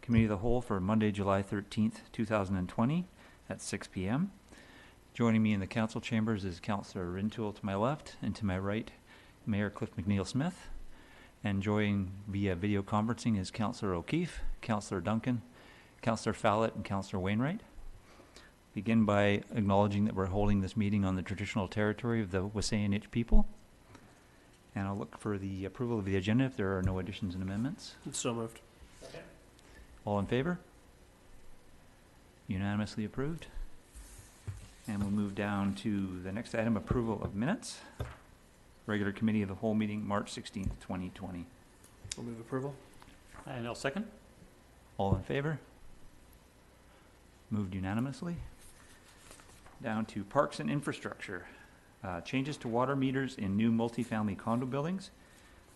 Committee of the Whole for Monday, July 13th, 2020 at 6 p.m. Joining me in the council chambers is Councillor Rintoul to my left, and to my right, Mayor Cliff McNeil-Smith. And joining via video conferencing is Councillor O'Keefe, Councillor Duncan, Councillor Fallett, and Councillor Wainwright. Begin by acknowledging that we're holding this meeting on the traditional territory of the Wasanich people. And I'll look for the approval of the agenda if there are no additions and amendments. So moved. All in favor? Unanimously approved. And we'll move down to the next item, approval of minutes. Regular Committee of the Whole meeting, March 16th, 2020. I'll move approval. And I'll second. All in favor? Moved unanimously. Down to Parks and Infrastructure. Changes to water meters in new multifamily condo buildings.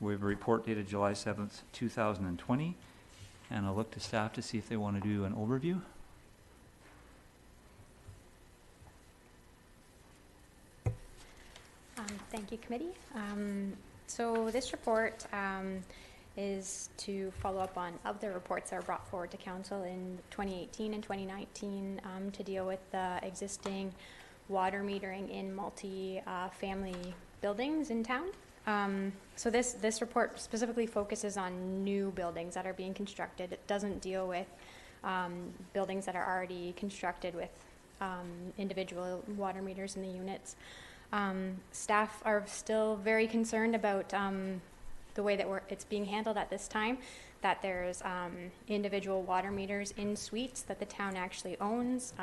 We have a report dated July 7th, 2020. And I'll look to staff to see if they want to do an overview. Thank you, committee. So this report is to follow up on other reports that were brought forward to council in 2018 and 2019 to deal with the existing water metering in multi-family buildings in town. So this report specifically focuses on new buildings that are being constructed. It doesn't deal with buildings that are already constructed with individual water meters in the units. Staff are still very concerned about the way that it's being handled at this time, that there's individual water meters in suites that the town actually owns,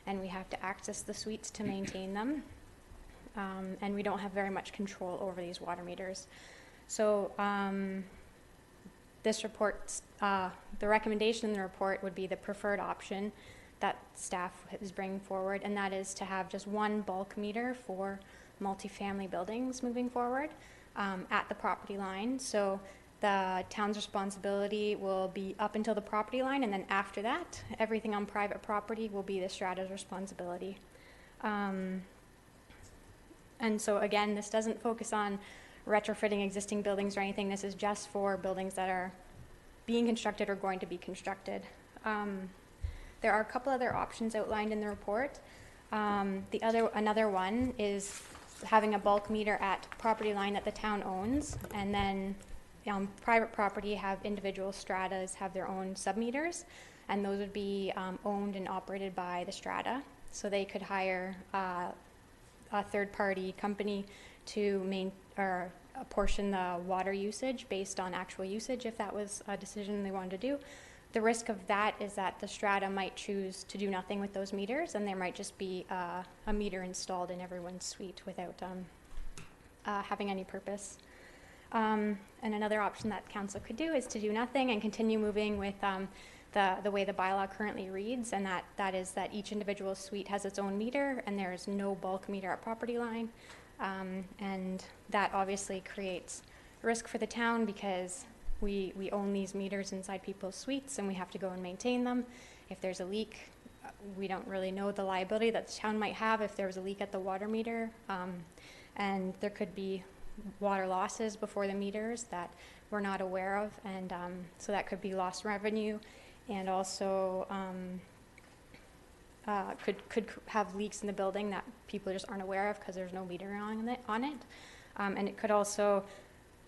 and we have to access the suites to maintain them. And we don't have very much control over these water meters. So this report, the recommendation in the report would be the preferred option that staff is bringing forward, and that is to have just one bulk meter for multifamily buildings moving forward at the property line. So the town's responsibility will be up until the property line, and then after that, everything on private property will be the strata's responsibility. And so again, this doesn't focus on retrofitting existing buildings or anything. This is just for buildings that are being constructed or going to be constructed. There are a couple other options outlined in the report. Another one is having a bulk meter at property line that the town owns, and then private property have individual stratas have their own sub-meters, and those would be owned and operated by the strata. So they could hire a third-party company to apportion the water usage based on actual usage if that was a decision they wanted to do. The risk of that is that the strata might choose to do nothing with those meters, and there might just be a meter installed in everyone's suite without having any purpose. And another option that council could do is to do nothing and continue moving with the way the bylaw currently reads, and that is that each individual suite has its own meter and there is no bulk meter at property line. And that obviously creates risk for the town because we own these meters inside people's suites and we have to go and maintain them. If there's a leak, we don't really know the liability that the town might have if there was a leak at the water meter. And there could be water losses before the meters that we're not aware of, and so that could be lost revenue, and also could have leaks in the building that people just aren't aware of because there's no meter on it. And it could also,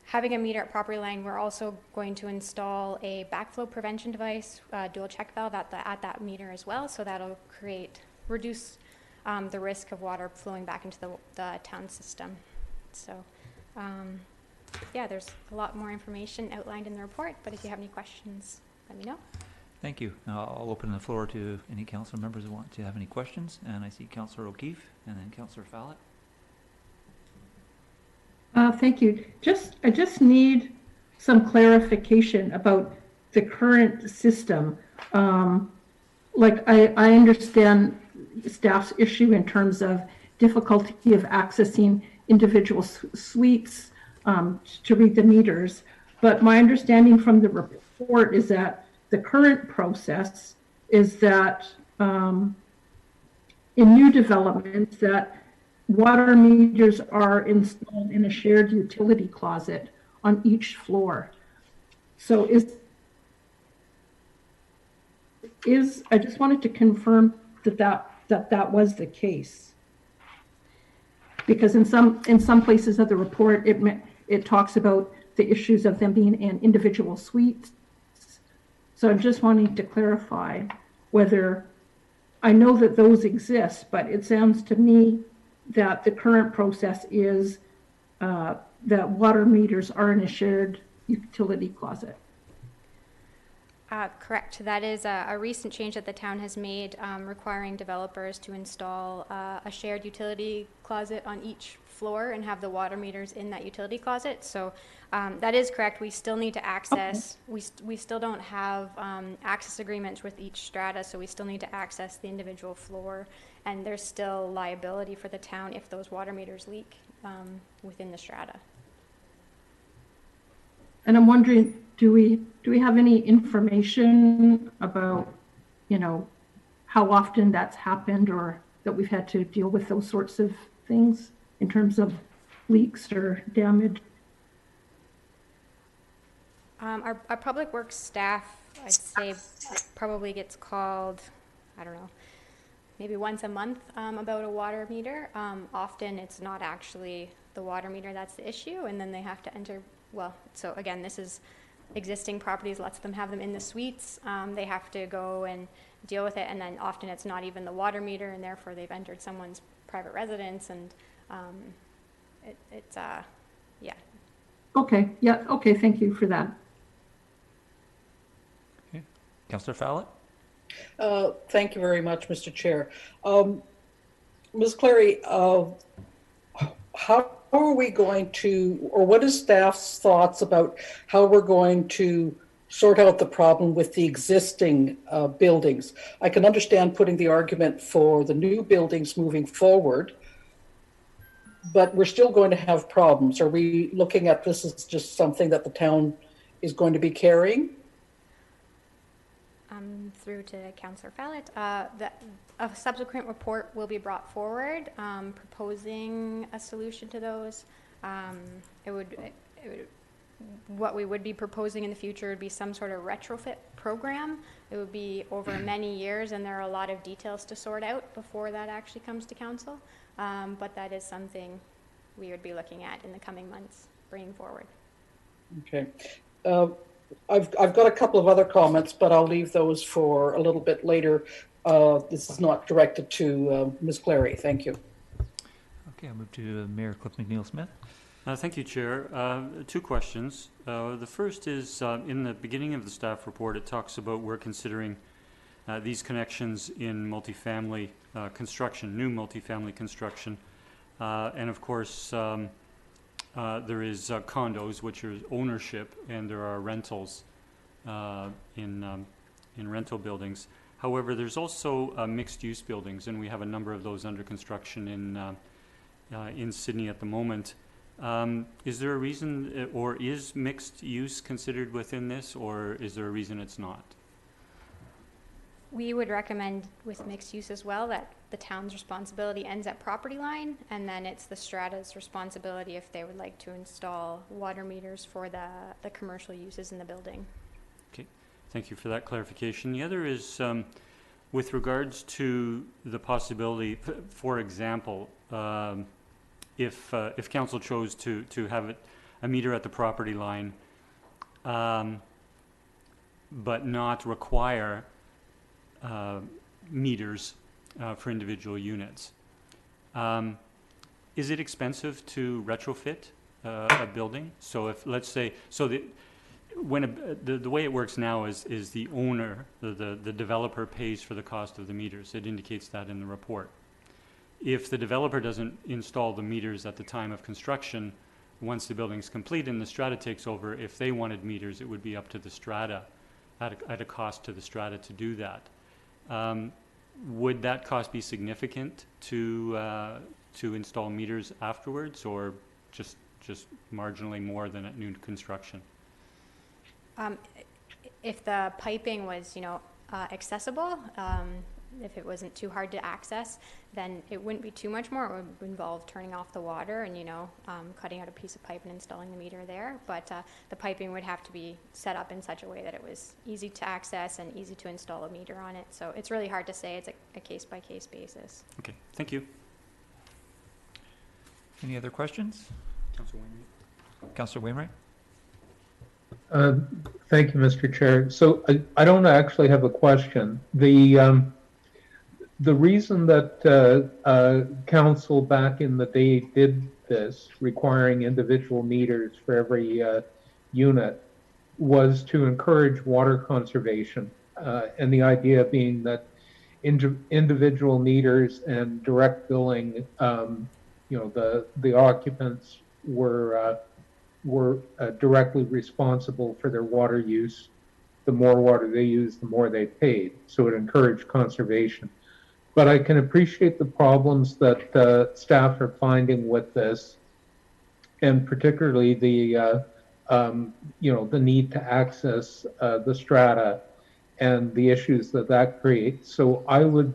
having a meter at property line, we're also going to install a backflow prevention device, dual check valve at that meter as well, so that'll reduce the risk of water flowing back into the town system. So yeah, there's a lot more information outlined in the report, but if you have any questions, let me know. Thank you. I'll open the floor to any council members who want to have any questions. And I see Councillor O'Keefe and then Councillor Fallett. Thank you. I just need some clarification about the current system. Like I understand staff's issue in terms of difficulty of accessing individual suites to read the meters. But my understanding from the report is that the current process is that in new developments that water meters are installed in a shared utility closet on each floor. So I just wanted to confirm that was the case. Because in some places of the report, it talks about the issues of them being in individual suites. So I'm just wanting to clarify whether, I know that those exist, but it sounds to me that the current process is that water meters are in a shared utility closet. Correct. That is a recent change that the town has made, requiring developers to install a shared utility closet on each floor and have the water meters in that utility closet. So that is correct. We still need to access, we still don't have access agreements with each strata, so we still need to access the individual floor. And there's still liability for the town if those water meters leak within the strata. And I'm wondering, do we have any information about, how often that's happened or that we've had to deal with those sorts of things in terms of leaks or damage? Our public works staff, I'd say, probably gets called, I don't know, maybe once a month about a water meter. Often it's not actually the water meter that's the issue, and then they have to enter. Well, so again, this is existing properties, lets them have them in the suites. They have to go and deal with it, and then often it's not even the water meter, and therefore they've entered someone's private residence, and yeah. Okay, yeah, okay, thank you for that. Okay. Councillor Fallett? Thank you very much, Mr. Chair. Ms. Clary, how are we going to, or what is staff's thoughts about how we're going to sort out the problem with the existing buildings? I can understand putting the argument for the new buildings moving forward, but we're still going to have problems. Are we looking at this as just something that the town is going to be carrying? Through to Councillor Fallett, a subsequent report will be brought forward proposing a solution to those. What we would be proposing in the future would be some sort of retrofit program. It would be over many years, and there are a lot of details to sort out before that actually comes to council. But that is something we would be looking at in the coming months, bringing forward. Okay. I've got a couple of other comments, but I'll leave those for a little bit later. This is not directed to Ms. Clary. Thank you. Okay, I'll move to Mayor Cliff McNeil-Smith. Thank you, Chair. Two questions. The first is, in the beginning of the staff report, it talks about we're considering these connections in multifamily construction, new multifamily construction. And of course, there is condos, which are ownership, and there are rentals in rental buildings. However, there's also mixed-use buildings, and we have a number of those under construction in Sydney at the moment. Is there a reason, or is mixed use considered within this, or is there a reason it's not? We would recommend with mixed use as well that the town's responsibility ends at property line, and then it's the strata's responsibility if they would like to install water meters for the commercial uses in the building. Okay, thank you for that clarification. The other is with regards to the possibility, for example, if council chose to have a meter at the property line, but not require meters for individual units. Is it expensive to retrofit a building? So if, let's say, when the way it works now is the owner, the developer pays for the cost of the meters. It indicates that in the report. If the developer doesn't install the meters at the time of construction, once the building's complete and the strata takes over, if they wanted meters, it would be up to the strata at a cost to the strata to do that. Would that cost be significant to install meters afterwards, or just marginally more than at new construction? If the piping was, accessible, if it wasn't too hard to access, then it wouldn't be too much more. It would involve turning off the water and, cutting out a piece of pipe and installing the meter there. But the piping would have to be set up in such a way that it was easy to access and easy to install a meter on it. So it's really hard to say. It's a case-by-case basis. Okay, thank you. Any other questions? Councilor Wainwright. Councilor Wainwright? Thank you, Mr. Chair. So I don't actually have a question. The reason that council back in the day did this, requiring individual meters for every unit, was to encourage water conservation. And the idea being that individual meters and direct billing, the occupants were directly responsible for their water use. The more water they used, the more they paid. So it encouraged conservation. But I can appreciate the problems that staff are finding with this, and particularly the need to access the strata and the issues that creates. So I would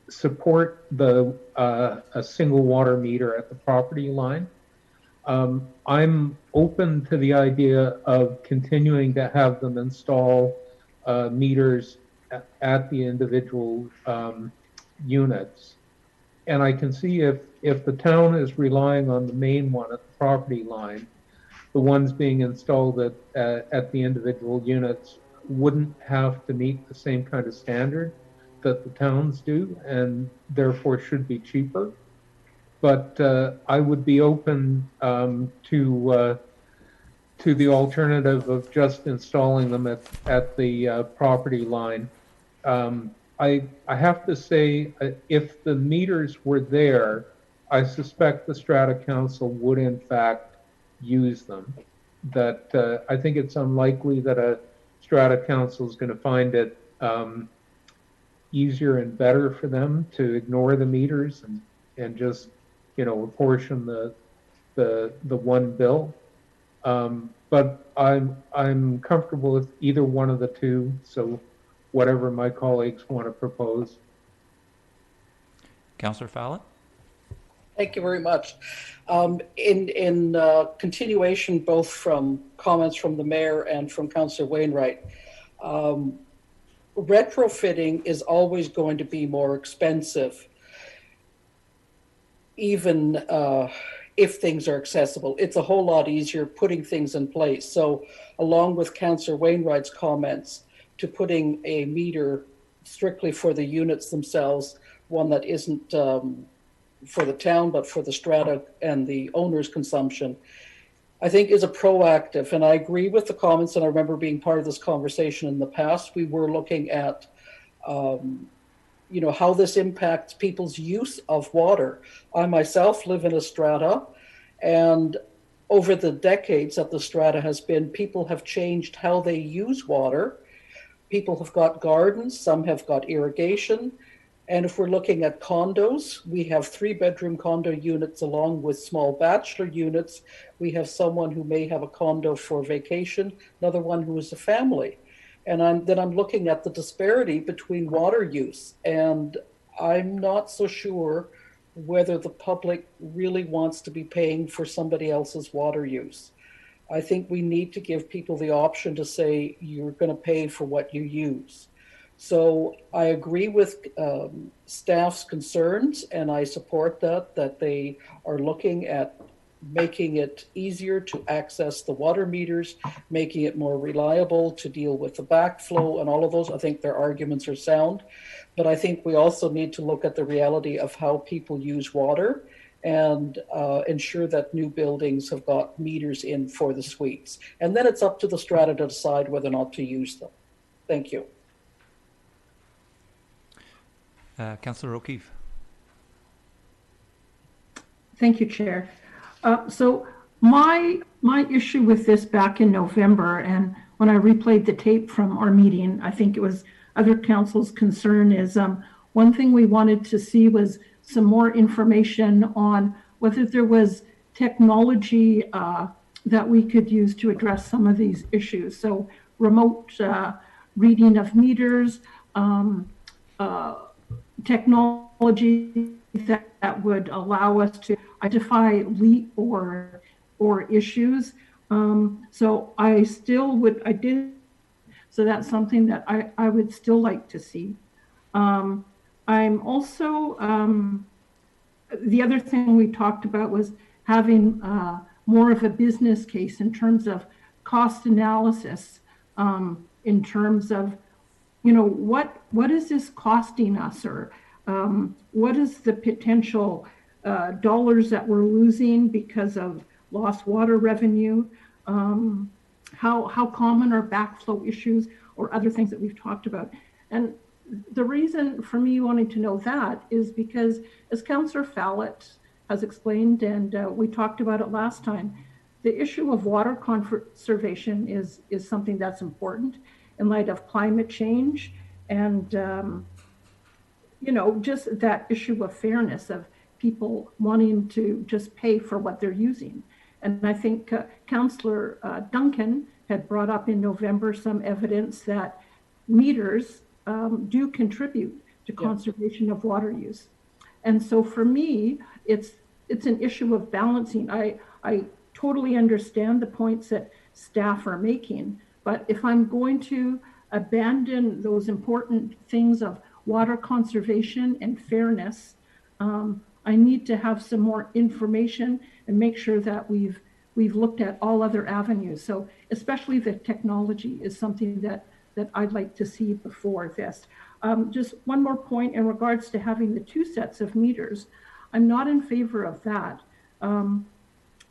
support a single water meter at the property line. I'm open to the idea of continuing to have them install meters at the individual units. And I can see if the town is relying on the main one at the property line, the ones being installed at the individual units wouldn't have to meet the same kind of standard that the towns do, and therefore should be cheaper. But I would be open to the alternative of just installing them at the property line. I have to say, if the meters were there, I suspect the Strata Council would in fact use them. That I think it's unlikely that a Strata Council is going to find it easier and better for them to ignore the meters and just apportion the one bill. But I'm comfortable with either one of the two. So whatever my colleagues want to propose. Councillor Fallon? Thank you very much. In continuation, both from comments from the mayor and from Councillor Wainwright, retrofitting is always going to be more expensive, even if things are accessible. It's a whole lot easier putting things in place. So along with Councillor Wainwright's comments, to putting a meter strictly for the units themselves, one that isn't for the town, but for the strata and the owner's consumption, I think is a proactive. And I agree with the comments, and I remember being part of this conversation in the past. We were looking at, how this impacts people's use of water. I myself live in a strata, and over the decades that the strata has been, people have changed how they use water. People have got gardens, some have got irrigation. And if we're looking at condos, we have 3-bedroom condo units along with small bachelor units. We have someone who may have a condo for vacation, another one who is a family. And I'm looking at the disparity between water use. And I'm not so sure whether the public really wants to be paying for somebody else's water use. I think we need to give people the option to say, you're going to pay for what you use. So I agree with staff's concerns, and I support that they are looking at making it easier to access the water meters, making it more reliable to deal with the backflow and all of those. I think their arguments are sound, but I think we also need to look at the reality of how people use water and ensure that new buildings have got meters in for the suites. And then it's up to the strata to decide whether or not to use them. Thank you. Councillor O'Keefe. Thank you, Chair. So my issue with this back in November, and when I replayed the tape from our meeting, I think it was other council's concern is one thing we wanted to see was some more information on whether there was technology that we could use to address some of these issues. So remote reading of meters, technology that would allow us to identify leak or issues. So I still would, I did, so that's something that I would still like to see. I'm also, the other thing we talked about was having more of a business case in terms of cost analysis, in terms of, you know, what is this costing us, or what is the potential dollars that we're losing because of lost water revenue? How common are backflow issues or other things that we've talked about? And the reason for me wanting to know that is because, as Councillor Fallett has explained, and we talked about it last time, the issue of water conservation is something that's important in light of climate change and, you know, just that issue of fairness of people wanting to just pay for what they're using. And I think Councillor Duncan had brought up in November some evidence that meters do contribute to conservation of water use. And so for me, it's an issue of balancing. I totally understand the points that staff are making, but if I'm going to abandon those important things of water conservation and fairness, I need to have some more information and make sure that we've looked at all other avenues. So especially the technology is something that I'd like to see before this. Just one more point in regards to having the 2 sets of meters. I'm not in favor of that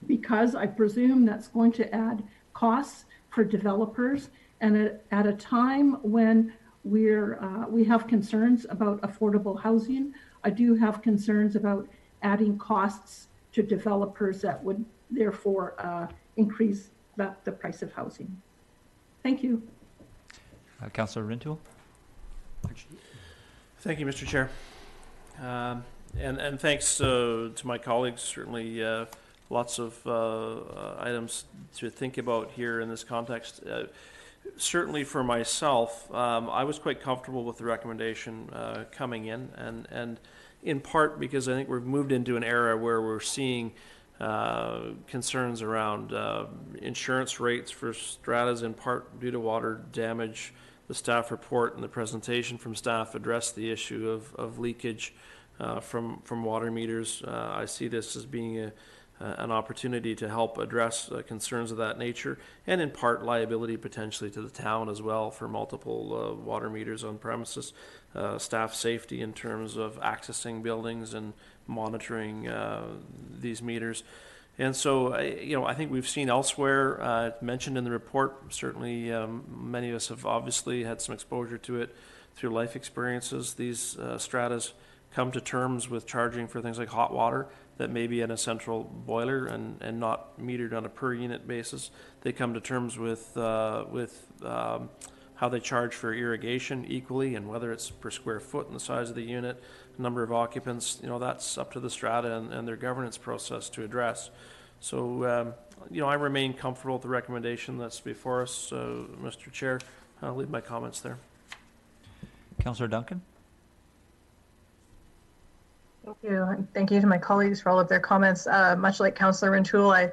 because I presume that's going to add costs for developers, and at a time when we have concerns about affordable housing, I do have concerns about adding costs to developers that would therefore increase the price of housing. Thank you. Councillor Rintoul. Thank you, Mr. Chair. And thanks to my colleagues. Certainly lots of items to think about here in this context. Certainly for myself, I was quite comfortable with the recommendation coming in, and in part because I think we've moved into an era where we're seeing concerns around insurance rates for stratas, in part due to water damage. The staff report and the presentation from staff addressed the issue of leakage from water meters. I see this as being an opportunity to help address concerns of that nature, and in part liability potentially to the town as well for multiple water meters on premises, staff safety in terms of accessing buildings and monitoring these meters. And so, I think we've seen elsewhere, mentioned in the report, certainly many of us have obviously had some exposure to it through life experiences. These stratas come to terms with charging for things like hot water that may be in a central boiler and not metered on a per unit basis. They come to terms with how they charge for irrigation equally, and whether it's per square foot in the size of the unit, number of occupants, that's up to the strata and their governance process to address. So, I remain comfortable with the recommendation that's before us, Mr. Chair. I'll leave my comments there. Councillor Duncan. Thank you. And thank you to my colleagues for all of their comments. Much like Councillor Rintoul,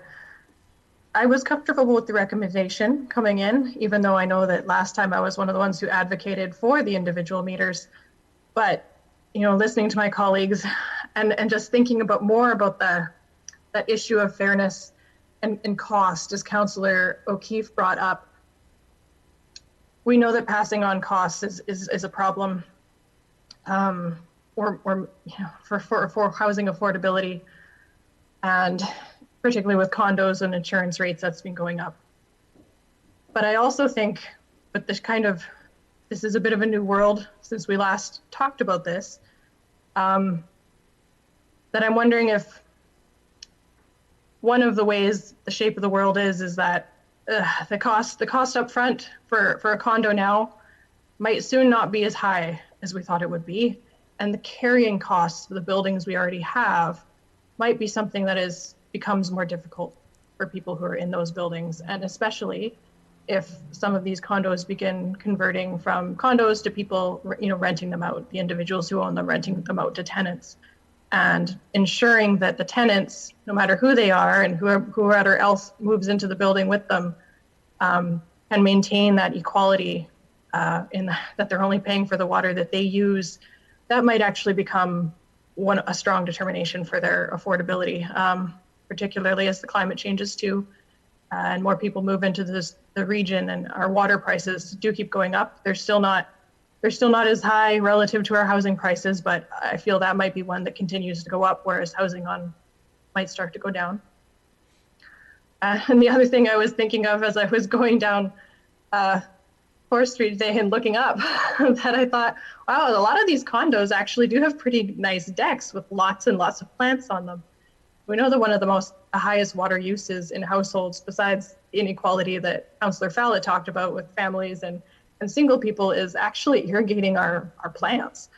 I was comfortable with the recommendation coming in, even though I know that last time I was one of the ones who advocated for the individual meters. But, listening to my colleagues and just thinking more about that issue of fairness and cost, as Councillor O'Keefe brought up, we know that passing on costs is a problem. Or for housing affordability, and particularly with condos and insurance rates, that's been going up. But I also think, but this is a bit of a new world since we last talked about this, that I'm wondering if one of the ways the shape of the world is that the cost up front for a condo now might soon not be as high as we thought it would be. And the carrying costs of the buildings we already have might be something that becomes more difficult for people who are in those buildings, and especially if some of these condos begin converting from condos to people, renting them out, the individuals who own them renting them out to tenants, and ensuring that the tenants, no matter who they are and whoever else moves into the building with them, can maintain that equality that they're only paying for the water that they use. That might actually become a strong determination for their affordability, particularly as the climate changes too, and more people move into the region, and our water prices do keep going up. They're still not as high relative to our housing prices, but I feel that might be one that continues to go up, whereas housing might start to go down. And the other thing I was thinking of as I was going down 4th Street today and looking up, that I thought, wow, a lot of these condos actually do have pretty nice decks with lots and lots of plants on them. We know that one of the highest water uses in households, besides inequality that Councillor Fallot talked about with families and single people, is actually irrigating our plants,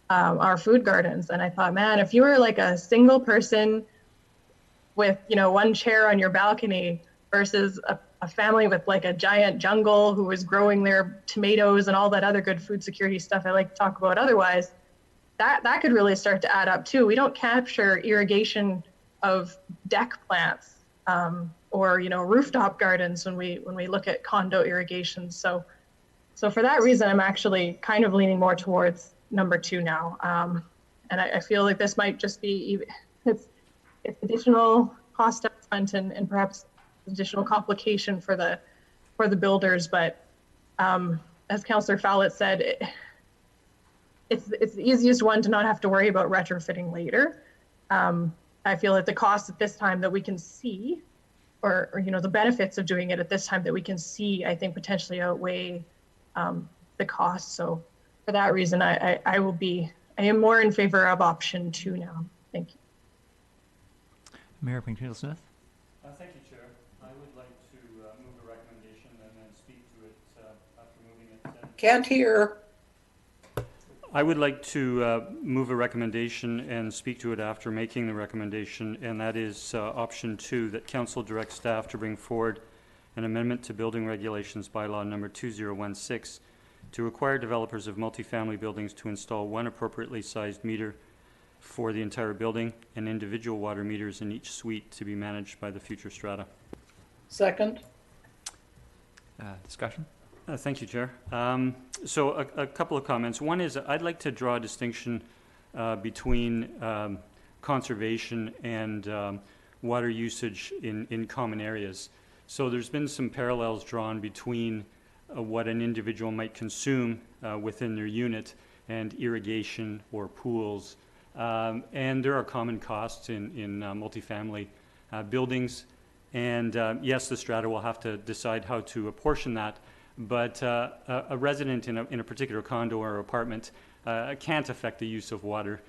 our food gardens. And I thought, man, if you were like a single person with, one chair on your balcony versus a family with like a giant jungle who was growing their tomatoes and all that other good food security stuff I like to talk about otherwise, that could really start to add up too. We don't capture irrigation of deck plants or rooftop gardens when we look at condo irrigation. So for that reason, I'm actually kind of leaning more towards number 2 now, and I feel like this might just be it's additional cost up front and perhaps additional complication for the builders. But as Councillor Fallot said, it's the easiest one to not have to worry about retrofitting later. I feel that the cost at this time that we can see, or the benefits of doing it at this time that we can see, I think potentially outweigh the cost. So for that reason, I am more in favor of option 2 now. Thank you. Mayor McNeil-Smith? Thank you, Chair. I would like to move a recommendation and then speak to it after moving it. Can't hear. I would like to move a recommendation and speak to it after making the recommendation, and that is option 2, that Council direct staff to bring forward an amendment to Building Regulations Bylaw number 2016 to require developers of multifamily buildings to install one appropriately sized meter for the entire building and individual water meters in each suite to be managed by the future strata. Second. Discussion? Thank you, Chair. So a couple of comments. One is I'd like to draw a distinction between conservation and water usage in common areas. So there's been some parallels drawn between what an individual might consume within their unit and irrigation or pools. And there are common costs in multifamily buildings. And yes, the strata will have to decide how to apportion that. But a resident in a particular condo or apartment can't affect the use of water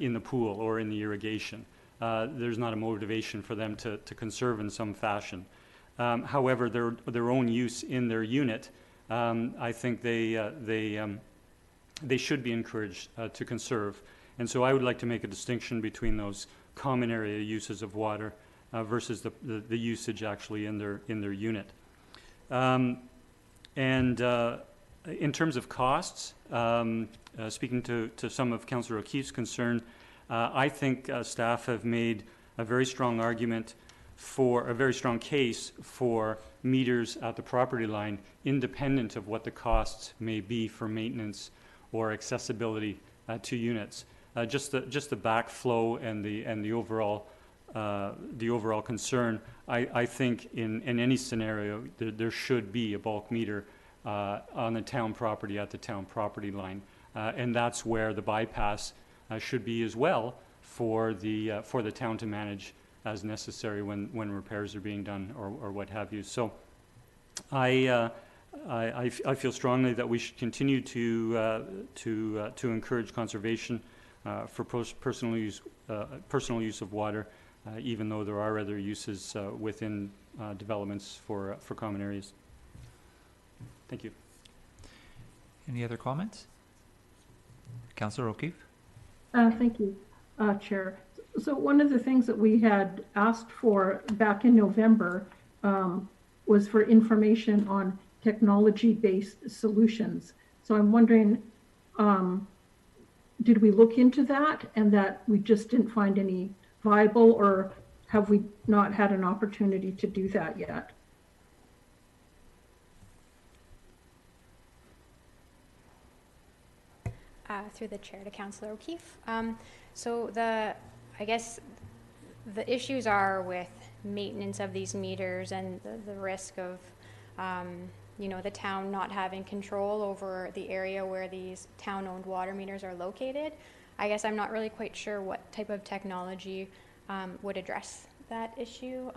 in the pool or in the irrigation. There's not a motivation for them to conserve in some fashion. However, their own use in their unit, I think they should be encouraged to conserve. And so I would like to make a distinction between those common area uses of water versus the usage actually in their unit. And in terms of costs, speaking to some of Councillor O'Keefe's concern, I think staff have made a very strong argument for a very strong case for meters at the property line, independent of what the costs may be for maintenance or accessibility to units. Just the backflow and the overall concern. I think in any scenario there should be a bulk meter on the town property at the town property line, and that's where the bypass should be as well for the town to manage as necessary when repairs are being done or what have you. So I feel strongly that we should continue to encourage conservation for personal use of water, even though there are other uses within developments for common areas. Thank you. Any other comments? Councillor O'Keefe? Thank you, Chair. So one of the things that we had asked for back in November was for information on technology-based solutions. So I'm wondering, did we look into that and that we just didn't find any viable, or have we not had an opportunity to do that yet? Through the chair to Councillor O'Keefe. So I guess the issues are with maintenance of these meters and the risk of, the town not having control over the area where these town-owned water meters are located. I guess I'm not really quite sure what type of technology would address that issue.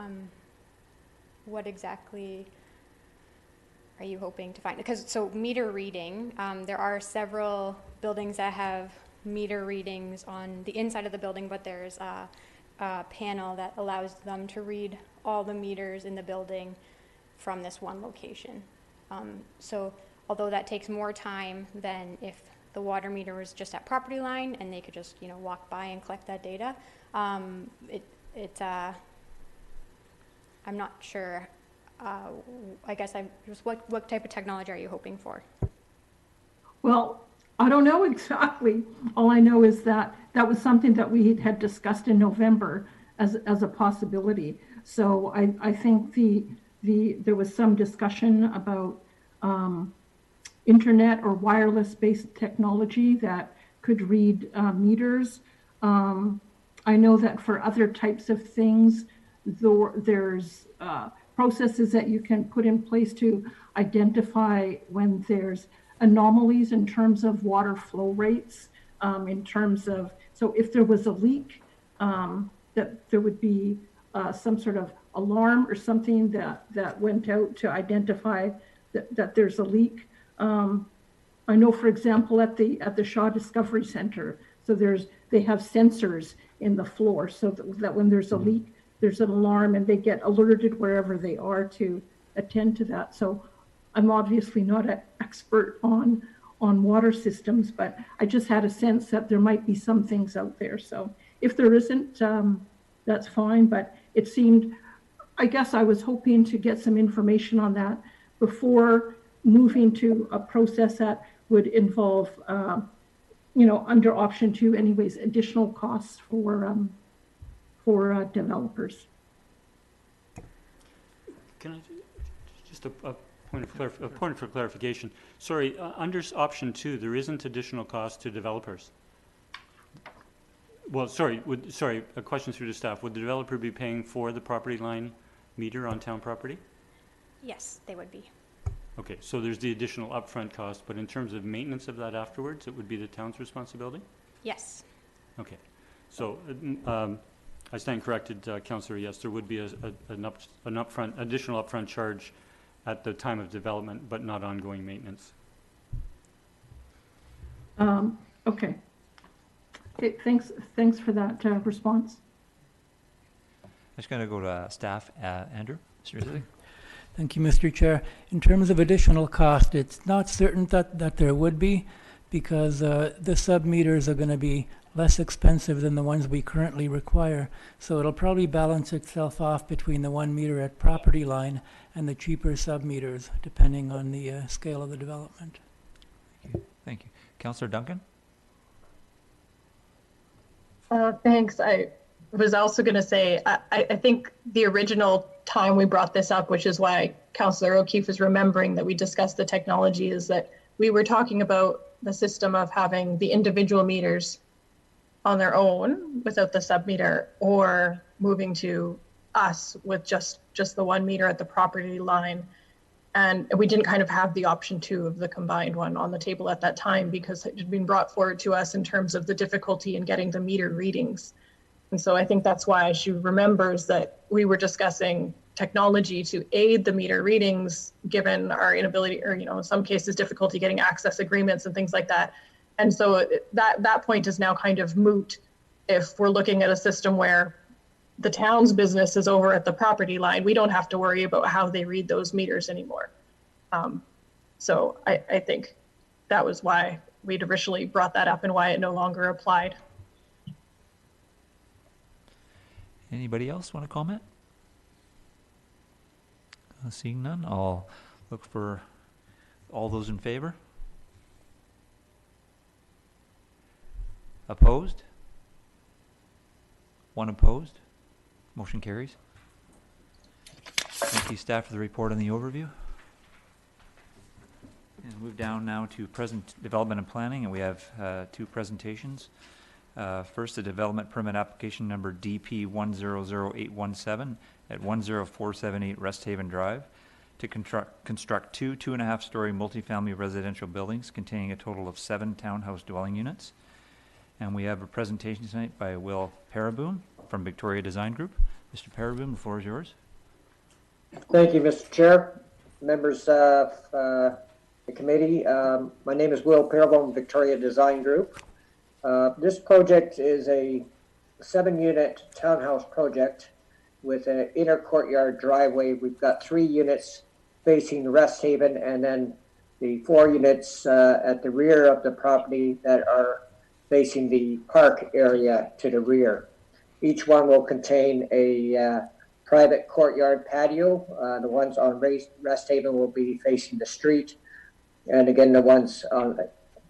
What exactly are you hoping to find? Because so meter reading, there are several buildings that have meter readings on the inside of the building, but there's a panel that allows them to read all the meters in the building from this one location. So although that takes more time than if the water meter was just at property line and they could just, walk by and collect that data, I'm not sure. I guess what type of technology are you hoping for? Well, I don't know exactly. All I know is that that was something that we had discussed in November as a possibility. So I think there was some discussion about internet or wireless-based technology that could read meters. I know that for other types of things, there's processes that you can put in place to identify when there's anomalies in terms of water flow rates, in terms of, so if there was a leak, that there would be some sort of alarm or something that went out to identify that there's a leak. I know, for example, at the Shaw Discovery Center, so they have sensors in the floor so that when there's a leak, there's an alarm and they get alerted wherever they are to attend to that. So I'm obviously not an expert on water systems, but I just had a sense that there might be some things out there. So if there isn't, that's fine. But it seemed, I guess I was hoping to get some information on that before moving to a process that would involve, under option 2 anyways, additional costs for developers. Can I just a point for clarification? Sorry, under option 2, there isn't additional cost to developers. Well, sorry, a question through the staff. Would the developer be paying for the property line meter on town property? Yes, they would be. Okay, so there's the additional upfront cost, but in terms of maintenance of that afterwards, it would be the town's responsibility? Yes. Okay, so I stand corrected, Councillor. Yes, there would be an additional upfront charge at the time of development, but not ongoing maintenance. Okay. Thanks for that response. I'm just going to go to staff. Andrew, seriously. Thank you, Mr. Chair. In terms of additional cost, it's not certain that there would be, because the sub-meters are going to be less expensive than the ones we currently require. So it'll probably balance itself off between the 1 meter at property line and the cheaper sub-meters, depending on the scale of the development. Thank you. Councillor Duncan? Thanks. I was also going to say, I think the original time we brought this up, which is why Councillor O'Keefe is remembering that we discussed the technology, is that we were talking about the system of having the individual meters on their own without the sub-meter, or moving to us with just the 1 meter at the property line. And we didn't kind of have the option 2 of the combined one on the table at that time, because it had been brought forward to us in terms of the difficulty in getting the meter readings. And so I think that's why she remembers that we were discussing technology to aid the meter readings, given our inability, or, in some cases, difficulty getting access agreements and things like that. And so that point is now kind of moot if we're looking at a system where the town's business is over at the property line. We don't have to worry about how they read those meters anymore. So I think that was why we'd originally brought that up and why it no longer applied. Anybody else want to comment? Seeing none, I'll look for All those in favor? Opposed? One opposed. Motion carries. Thank you, staff, for the report on the overview. And move down now to present development and planning, and we have two presentations. First, the development permit application number DP 100817 at 10478 Rest Haven Drive to construct two 2.5-story multifamily residential buildings containing a total of 7 townhouse dwelling units. And we have a presentation tonight by Will Paraboom from Victoria Design Group. Mr. Paraboom, the floor is yours. Thank you, Mr. Chair, members of the committee. My name is Will Paraboom, Victoria Design Group. This project is a 7-unit townhouse project with an inner courtyard driveway. We've got 3 units facing Rest Haven, and then the 4 units at the rear of the property that are facing the park area to the rear. Each one will contain a private courtyard patio. The ones on Rest Haven will be facing the street. And again, the ones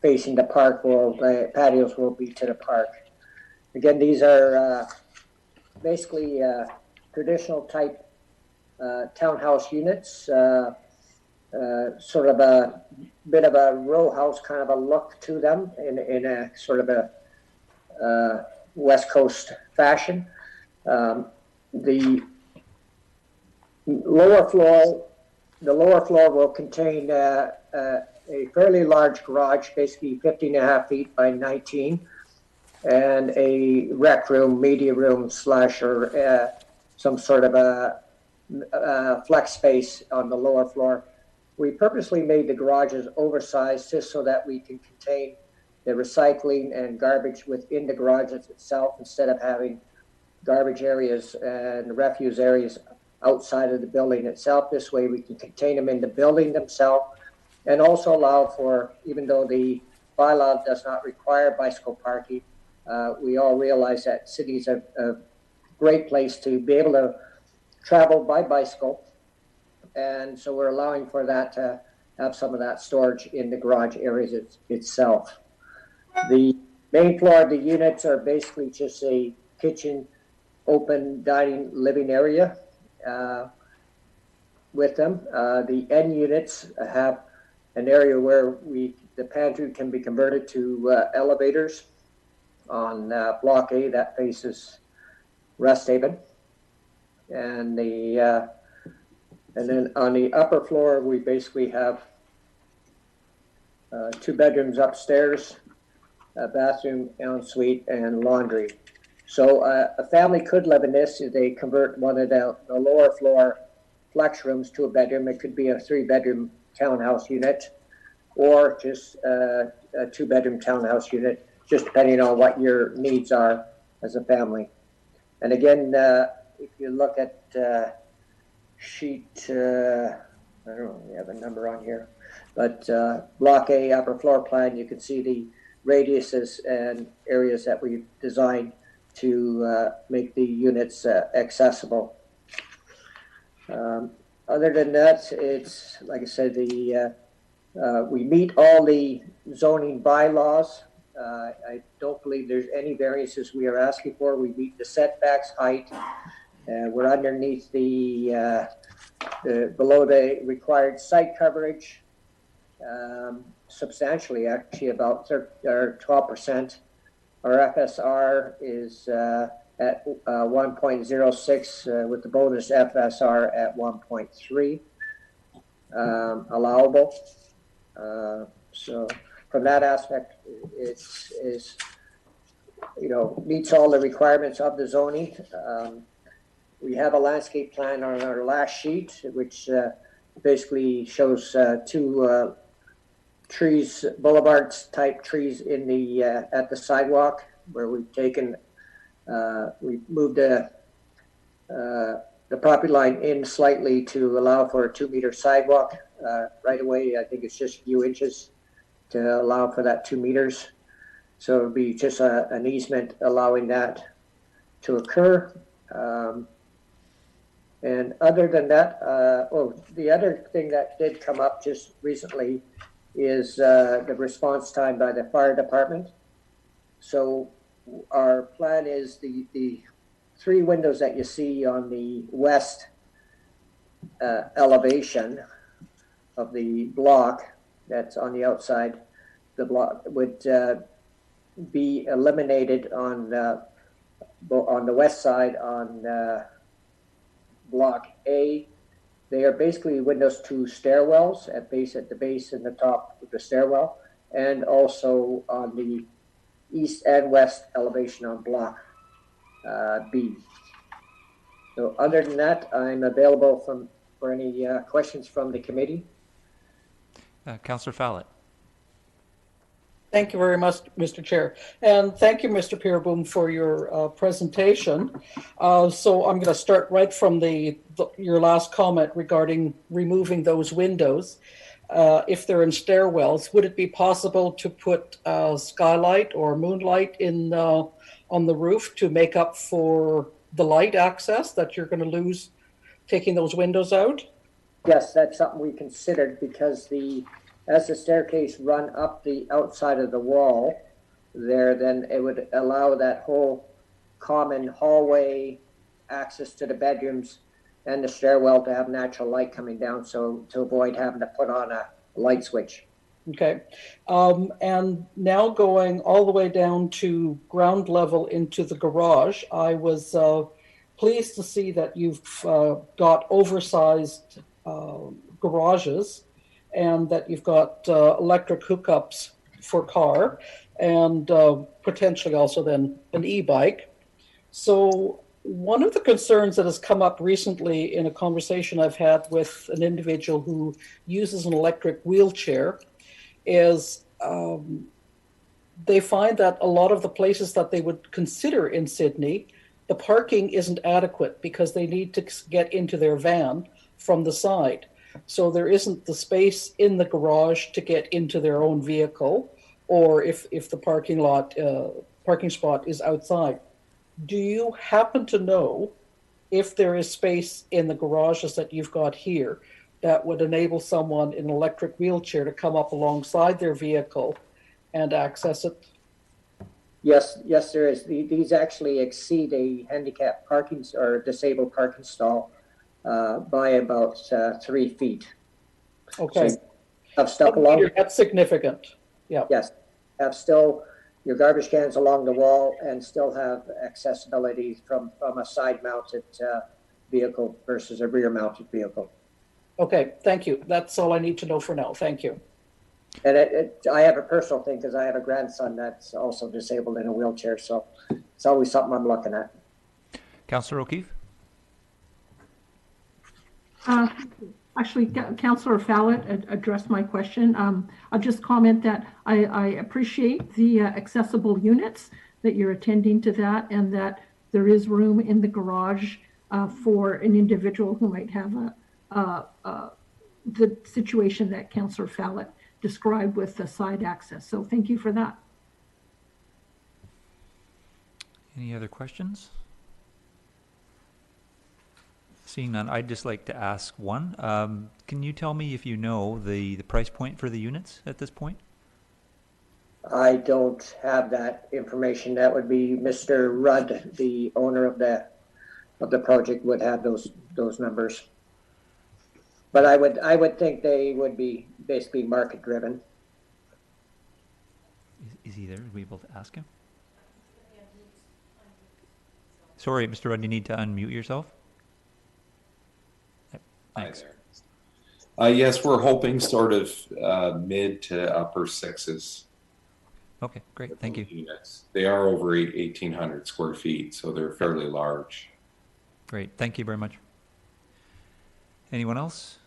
facing the park patios will be to the park. Again, these are basically traditional type townhouse units, sort of a bit of a row house kind of a look to them in a sort of a West Coast fashion. The lower floor will contain a fairly large garage, basically 15.5 feet by 19, and a rec room, media room / or some sort of a flex space on the lower floor. We purposely made the garages oversized just so that we can contain the recycling and garbage within the garages itself, instead of having garbage areas and refuse areas outside of the building itself. This way we can contain them in the building themselves, and also allow for, even though the bylaw does not require bicycle parking, we all realize that cities are a great place to be able to travel by bicycle. And so we're allowing for that to have some of that storage in the garage areas itself. The main floor of the units are basically just a kitchen, open dining, living area with them. The end units have an area where the pantry can be converted to elevators on Block A that faces Rest Haven. And then on the upper floor, we basically have 2 bedrooms upstairs, a bathroom, ensuite, and laundry. So a family could live in this if they convert one of the lower floor flex rooms to a bedroom. It could be a 3-bedroom townhouse unit, or just a 2-bedroom townhouse unit, just depending on what your needs are as a family. And again, if you look at sheet, I don't know, we have a number on here, but Block A upper floor plan, you can see the radiuses and areas that we've designed to make the units accessible. Other than that, it's, like I said, we meet all the zoning bylaws. I don't believe there's any variances we are asking for. We meet the setbacks, height. We're underneath below the required site coverage, substantially, actually, about 12%. Our FSR is at 1.06 with the bonus FSR at 1.3 allowable. So from that aspect, it's meets all the requirements of the zoning. We have a landscape plan on our last sheet, which basically shows 2 trees, boulevards type trees in the at the sidewalk, where we've taken we moved the property line in slightly to allow for a 2-meter sidewalk. Right away, I think it's just a few inches to allow for that 2 meters. So it would be just an easement allowing that to occur. And other than that, the other thing that did come up just recently is the response time by the fire department. So our plan is the 3 windows that you see on the west elevation of the block that's on the outside, the block would be eliminated on the west side on block A. They are basically windows to stairwells at the base and the top of the stairwell, and also on the east and west elevation on block B. So other than that, I'm available for any questions from the committee. Councillor Fallett. Thank you very much, Mr. Chair. And thank you, Mr. Peerboom, for your presentation. So I'm going to start right from your last comment regarding removing those windows. If they're in stairwells, would it be possible to put skylight or moonlight on the roof to make up for the light access that you're going to lose taking those windows out? Yes, that's something we considered, because as the staircase run up the outside of the wall there, then it would allow that whole common hallway access to the bedrooms and the stairwell to have natural light coming down, so to avoid having to put on a light switch. Okay. And now going all the way down to ground level into the garage, I was pleased to see that you've got oversized garages, and that you've got electric hookups for car, and potentially also then an e-bike. So one of the concerns that has come up recently in a conversation I've had with an individual who uses an electric wheelchair is they find that a lot of the places that they would consider in Sydney, the parking isn't adequate because they need to get into their van from the side. So there isn't the space in the garage to get into their own vehicle, or if the parking spot is outside. Do you happen to know if there is space in the garages that you've got here that would enable someone in an electric wheelchair to come up alongside their vehicle and access it? Yes, there is. These actually exceed a handicap parking or disabled parking stall by about 3 feet. Okay. So have stuff along. That's significant. Yeah. Yes, have still your garbage cans along the wall and still have accessibility from a side-mounted vehicle versus a rear-mounted vehicle. Okay, thank you. That's all I need to know for now. Thank you. And I have a personal thing because I have a grandson that's also disabled in a wheelchair, so it's always something I'm looking at. Councillor O'Keefe? Actually, Councillor Fallett addressed my question. I'll just comment that I appreciate the accessible units, that you're attending to that, and that there is room in the garage for an individual who might have the situation that Councillor Fallett described with the side access. So thank you for that. Any other questions? Seeing none, I'd just like to ask one. Can you tell me if you know the price point for the units at this point? I don't have that information. That would be Mr. Rudd, the owner of the project, would have those numbers. But I would think they would be basically market driven. Is he there? Are we able to ask him? Sorry, Mr. Rudd, you need to unmute yourself. Thanks. Hi there. Yes, we're hoping sort of mid to upper sixes. Okay, great. Thank you. Units. They are over 1,800 square feet, so they're fairly large. Great. Thank you very much. Anyone else?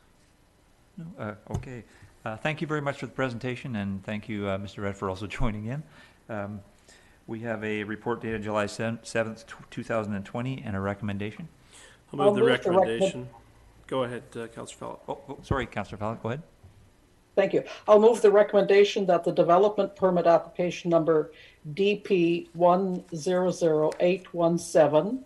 No? Okay. Thank you very much for the presentation, and thank you, Mr. Rudd, for also joining in. We have a report dated July 7th, 2020, and a recommendation. I'll move the recommendation. Go ahead, Councillor Fallett. Oh, sorry, Councillor Fallett, go ahead. Thank you. I'll move the recommendation that the development permit application number DP 100817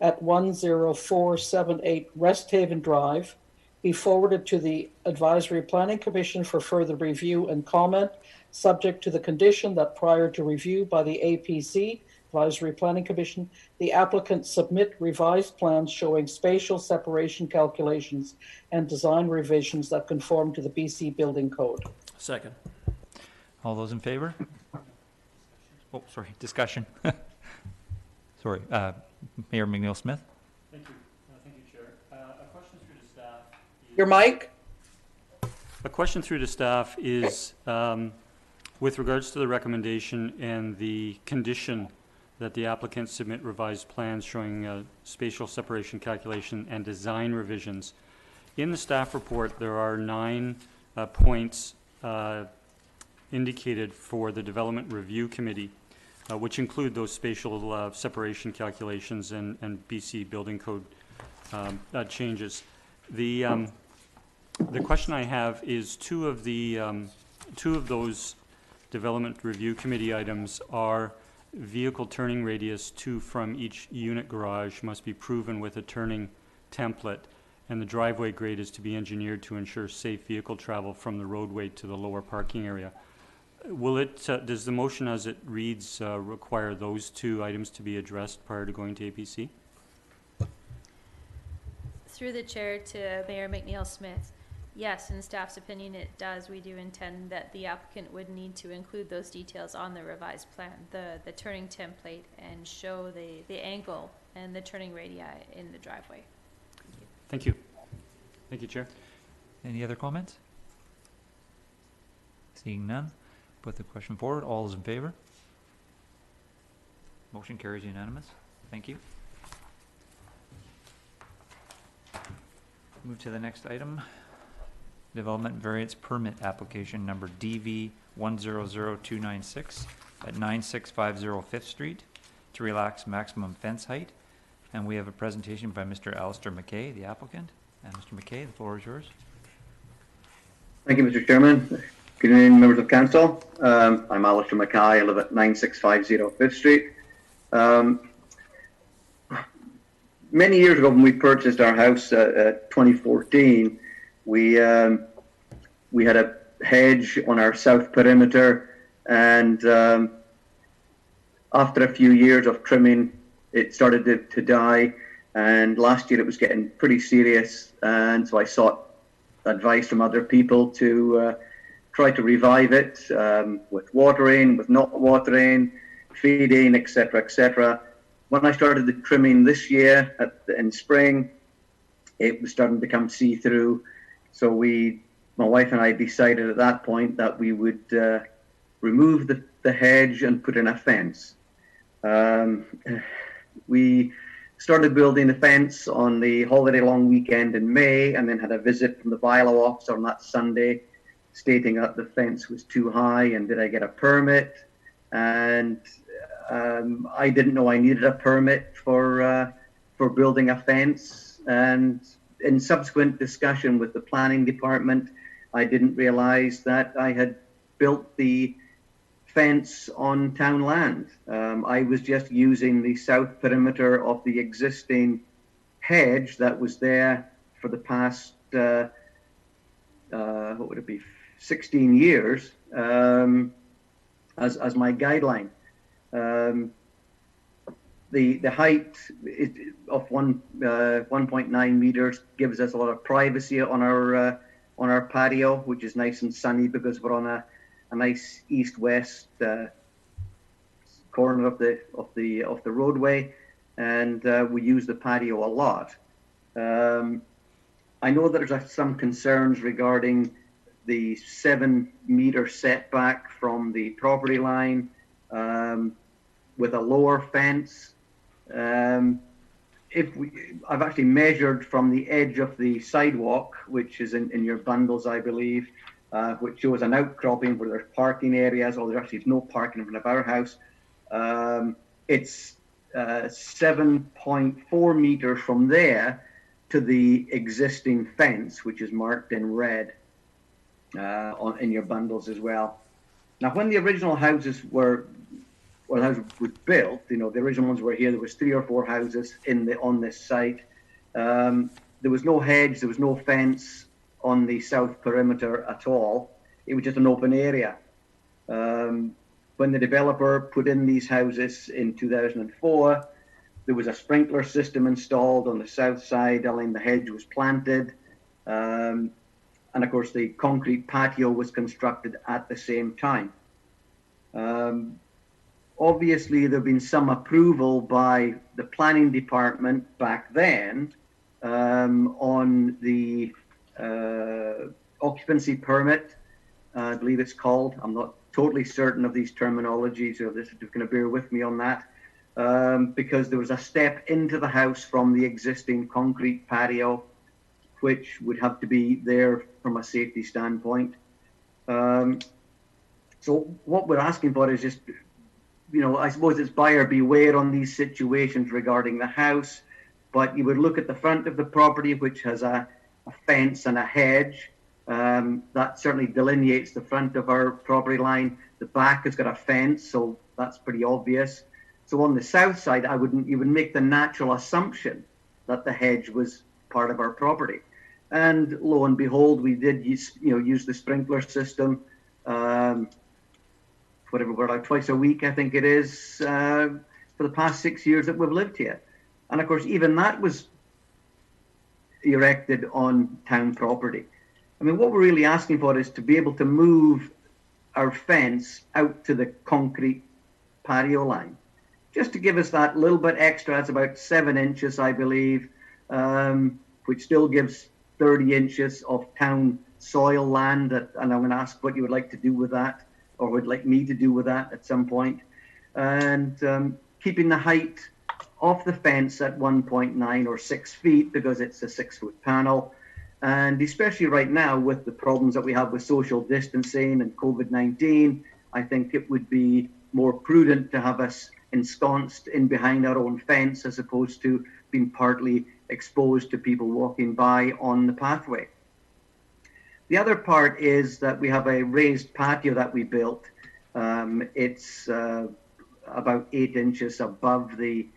at 10478 Rest Haven Drive be forwarded to the Advisory Planning Commission for further review and comment, subject to the condition that prior to review by the APC, Advisory Planning Commission, the applicant submit revised plans showing spatial separation calculations and design revisions that conform to the BC Building Code. Second. All those in favor? Oh, sorry, discussion. Sorry, Mayor McNeil-Smith? Thank you. Thank you, Chair. A question through to staff. Your mic? A question through to staff is with regards to the recommendation and the condition that the applicant submit revised plans showing spatial separation calculation and design revisions. In the staff report, there are 9 points indicated for the Development Review Committee, which include those spatial separation calculations and BC Building Code changes. The question I have is two of those Development Review Committee items are vehicle turning radius to from each unit garage must be proven with a turning template, and the driveway grade is to be engineered to ensure safe vehicle travel from the roadway to the lower parking area. Will it, does the motion as it reads require those 2 items to be addressed prior to going to APC? Through the chair to Mayor McNeil-Smith, yes, in staff's opinion it does. We do intend that the applicant would need to include those details on the revised plan, the turning template, and show the angle and the turning radii in the driveway. Thank you. Thank you, Chair. Any other comments? Seeing none, put the question forward. All is in favor? Motion carries unanimous. Thank you. Move to the next item. Development Variance Permit Application number DV 100296 at 9650 5th Street to relax maximum fence height. And we have a presentation by Mr. Alistair McKay, the applicant. And Mr. McKay, the floor is yours. Thank you, Mr. Chairman. Good evening, members of council. I'm Alistair McKay. I live at 9650 5th Street. Many years ago, when we purchased our house in 2014, we had a hedge on our south perimeter, and after a few years of trimming, it started to die, and last year it was getting pretty serious, and so I sought advice from other people to try to revive it with watering, with not watering, feeding, etc., etc. When I started the trimming this year in spring, it was starting to become see-through. So my wife and I decided at that point that we would remove the hedge and put in a fence. We started building the fence on the holiday long weekend in May, and then had a visit from the bylaw officer on that Sunday stating that the fence was too high and did I get a permit. And I didn't know I needed a permit for building a fence. And in subsequent discussion with the planning department, I didn't realize that I had built the fence on town land. I was just using the south perimeter of the existing hedge that was there for the past, what would it be, 16 years as my guideline. The height of 1.9 meters gives us a lot of privacy on our patio, which is nice and sunny because we're on a nice east-west corner of the roadway, and we use the patio a lot. I know that there's some concerns regarding the 7-meter setback from the property line with a lower fence. I've actually measured from the edge of the sidewalk, which is in your bundles, I believe, which shows an outcropping where there's parking areas, or there actually is no parking in front of our house. It's 7.4 meters from there to the existing fence, which is marked in red in your bundles as well. Now, when the original houses were when the house was built, you know, the original ones were here. There was 3 or 4 houses on this site. There was no hedge, there was no fence on the south perimeter at all. It was just an open area. When the developer put in these houses in 2004, there was a sprinkler system installed on the south side, and the hedge was planted. And of course, the concrete patio was constructed at the same time. Obviously, there have been some approval by the planning department back then on the occupancy permit, I believe it's called. I'm not totally certain of these terminologies, so this is going to bear with me on that, because there was a step into the house from the existing concrete patio, which would have to be there from a safety standpoint. So what we're asking for is just, you know, I suppose it's buyer beware on these situations regarding the house, but you would look at the front of the property, which has a fence and a hedge. That certainly delineates the front of our property line. The back has got a fence, so that's pretty obvious. So on the south side, you would make the natural assumption that the hedge was part of our property. And lo and behold, we did use the sprinkler system, twice a week, I think it is, for the past 6 years that we've lived here. And of course, even that was erected on town property. I mean, what we're really asking for is to be able to move our fence out to the concrete patio line, just to give us that little bit extra. It's about 7 inches, I believe, which still gives 30 inches of town soil land. And I'm going to ask what you would like to do with that, or would like me to do with that at some point. And keeping the height of the fence at 1.9 or 6 feet, because it's a 6-foot panel. And especially right now with the problems that we have with social distancing and COVID-19, I think it would be more prudent to have us ensconced in behind our own fence as opposed to being partly exposed to people walking by on the pathway. The other part is that we have a raised patio that we built. It's about 8 inches above the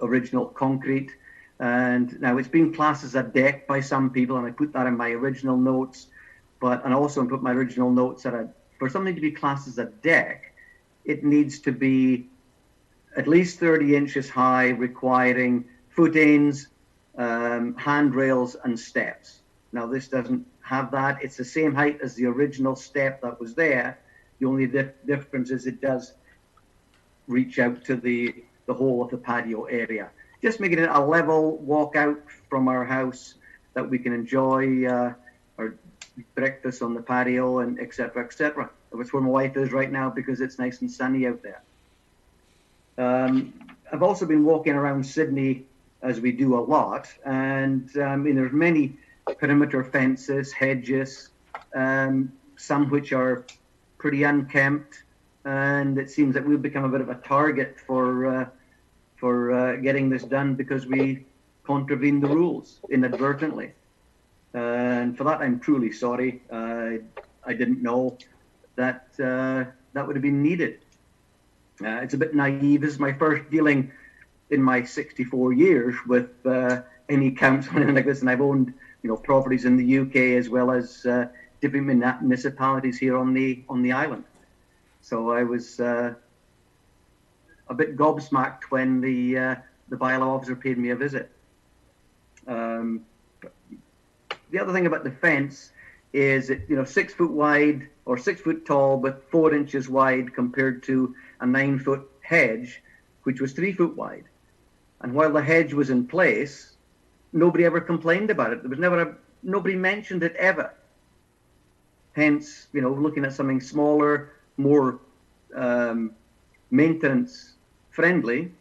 original concrete. And now it's been classed as a deck by some people, and I put that in my original notes. And also I put my original notes that for something to be classed as a deck, it needs to be at least 30 inches high, requiring footings, handrails, and steps. Now this doesn't have that. It's the same height as the original step that was there. The only difference is it does reach out to the whole of the patio area, just making it a level walk out from our house that we can enjoy our breakfast on the patio and et cetera, et cetera. That's where my wife is right now because it's nice and sunny out there. I've also been walking around Sydney, as we do a lot, and there's many perimeter fences, hedges, some which are pretty unkempt, and it seems that we've become a bit of a target for getting this done because we contravened the rules inadvertently. And for that, I'm truly sorry. I didn't know that that would have been needed. It's a bit naive. This is my first dealing in my 64 years with any council or anything like this, and I've owned properties in the UK as well as different municipalities here on the island. So I was a bit gobsmacked when the bylaw officer paid me a visit. The other thing about the fence is it 6 foot wide or 6 foot tall, but 4 inches wide compared to a 9 foot hedge, which was 3 foot wide. And while the hedge was in place, nobody ever complained about it. There was nobody mentioned it ever. Hence, looking at something smaller, more maintenance friendly,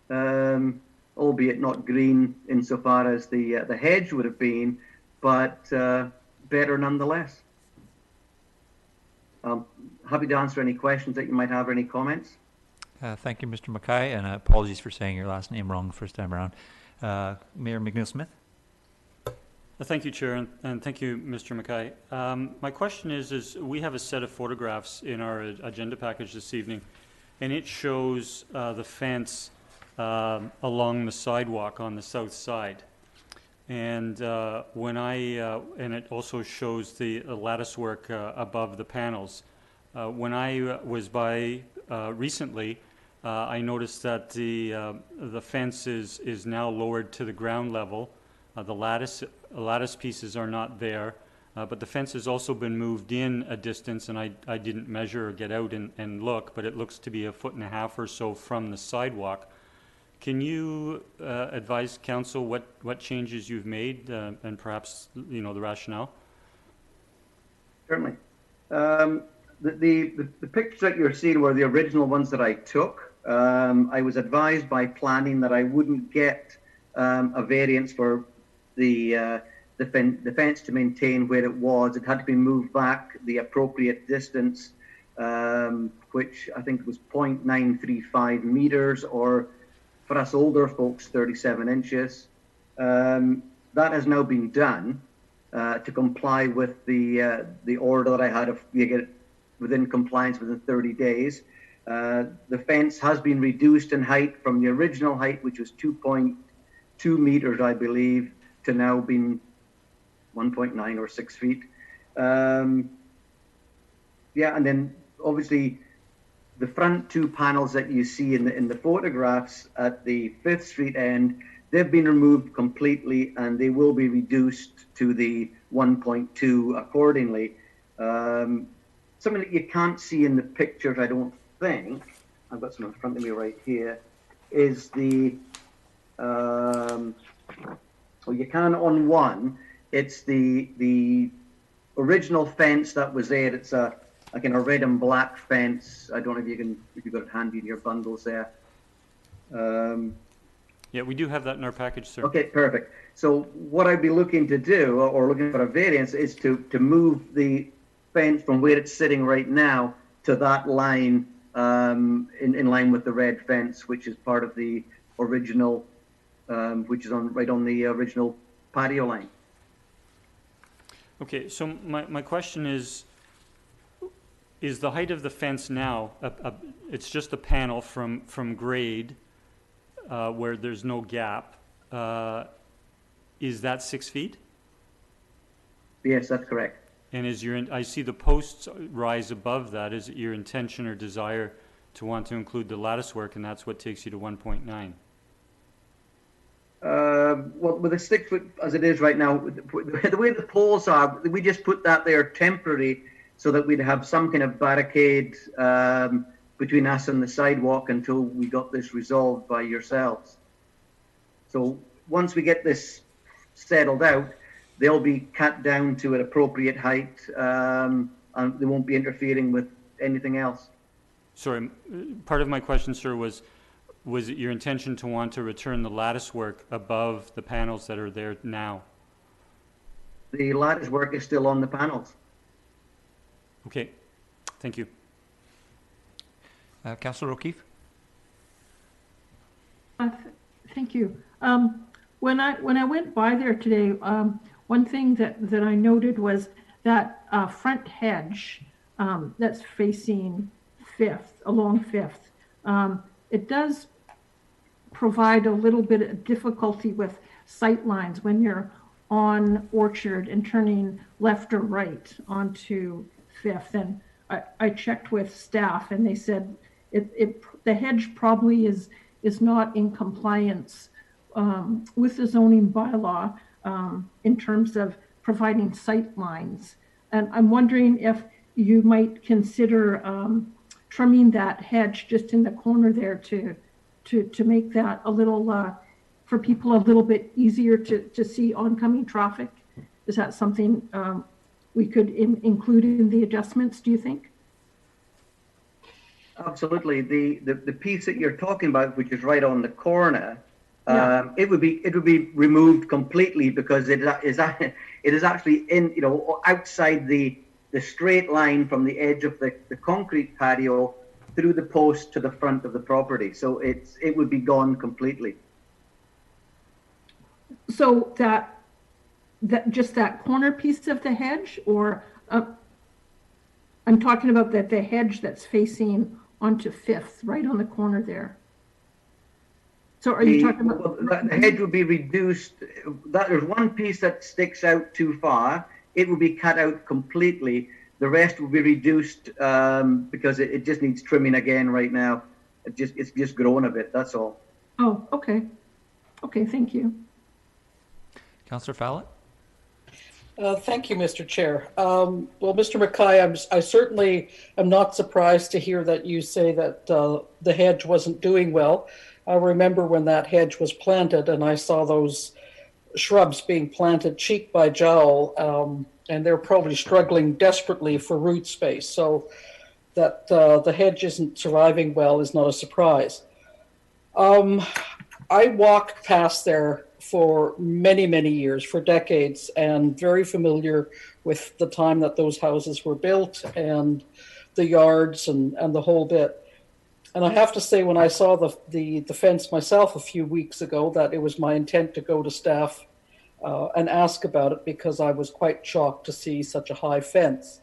albeit not green insofar as the hedge would have been, but better nonetheless. Happy to answer any questions that you might have or any comments. Thank you, Mr. Mackay, and apologies for saying your last name wrong the first time around. Mayor McNeil-Smith? Thank you, Chair, and thank you, Mr. Mackay. My question is we have a set of photographs in our agenda package this evening, and it shows the fence along the sidewalk on the south side. And and it also shows the lattice work above the panels. When I was by recently, I noticed that the fence is now lowered to the ground level. The lattice pieces are not there, but the fence has also been moved in a distance, and I didn't measure or get out and look, but it looks to be 1.5 feet or so from the sidewalk. Can you advise council what changes you've made and perhaps the rationale? Certainly. The pictures that you're seeing were the original ones that I took. I was advised by planning that I wouldn't get a variance for the fence to maintain where it was. It had to be moved back the appropriate distance, which I think was 0.935 meters, or for us older folks, 37 inches. That has now been done to comply with the order that I had of you get within compliance within 30 days. The fence has been reduced in height from the original height, which was 2.2 meters, I believe, to now being 1.9 or 6 feet. And then obviously the front two panels that you see in the photographs at the 5th Street end, they've been removed completely, and they will be reduced to the 1.2 accordingly. Something that you can't see in the pictures, I don't think, I've got some in front of me right here, is the, well, you can on one, it's the original fence that was there. It's like in a red and black fence. I don't know if you've got it handy in your bundles there. Yeah, we do have that in our package, sir. Okay, perfect. So what I'd be looking to do, or looking for a variance, is to move the fence from where it's sitting right now to that line, in line with the red fence, which is part of the original, which is right on the original patio line. Okay, so my question is the height of the fence now, it's just a panel from grade where there's no gap, is that 6 feet? Yes, that's correct. And I see the posts rise above that. Is it your intention or desire to want to include the lattice work, and that's what takes you to 1.9? Well, with a 6 foot as it is right now, the way the poles are, we just put that there temporary so that we'd have some kind of barricade between us and the sidewalk until we got this resolved by yourselves. So once we get this settled out, they'll be cut down to an appropriate height, and they won't be interfering with anything else. Sorry, part of my question, sir, was it your intention to want to return the lattice work above the panels that are there now? The lattice work is still on the panels. Okay, thank you. Councillor O'Keefe? Thank you. When I went by there today, one thing that I noted was that front hedge that's facing 5th, along 5th. It does provide a little bit of difficulty with sight lines when you're on Orchard and turning left or right onto 5th. And I checked with staff, and they said the hedge probably is not in compliance with the zoning bylaw in terms of providing sight lines. And I'm wondering if you might consider trimming that hedge just in the corner there to make that a little, for people, a little bit easier to see oncoming traffic. Is that something we could include in the adjustments, do you think? Absolutely. The piece that you're talking about, which is right on the corner, Yeah. it would be removed completely, because it is actually in, outside the straight line from the edge of the concrete patio through the post to the front of the property. So it would be gone completely. So that just that corner piece of the hedge, or I'm talking about the hedge that's facing onto Fifth, right on the corner there. So are you talking about? The hedge will be reduced. There's one piece that sticks out too far. It will be cut out completely. The rest will be reduced because it just needs trimming again right now. It's just growing a bit. That's all. Oh, okay. Okay, thank you. Councillor Fallett? Thank you, Mr. Chair. Well, Mr. Mackay, I certainly am not surprised to hear that you say that the hedge wasn't doing well. I remember when that hedge was planted and I saw those shrubs being planted cheek by jowl, and they're probably struggling desperately for root space. So that the hedge isn't surviving well is not a surprise. I walked past there for many, many years, for decades, and very familiar with the time that those houses were built and the yards and the whole bit. And I have to say, when I saw the fence myself a few weeks ago, that it was my intent to go to staff and ask about it, because I was quite shocked to see such a high fence.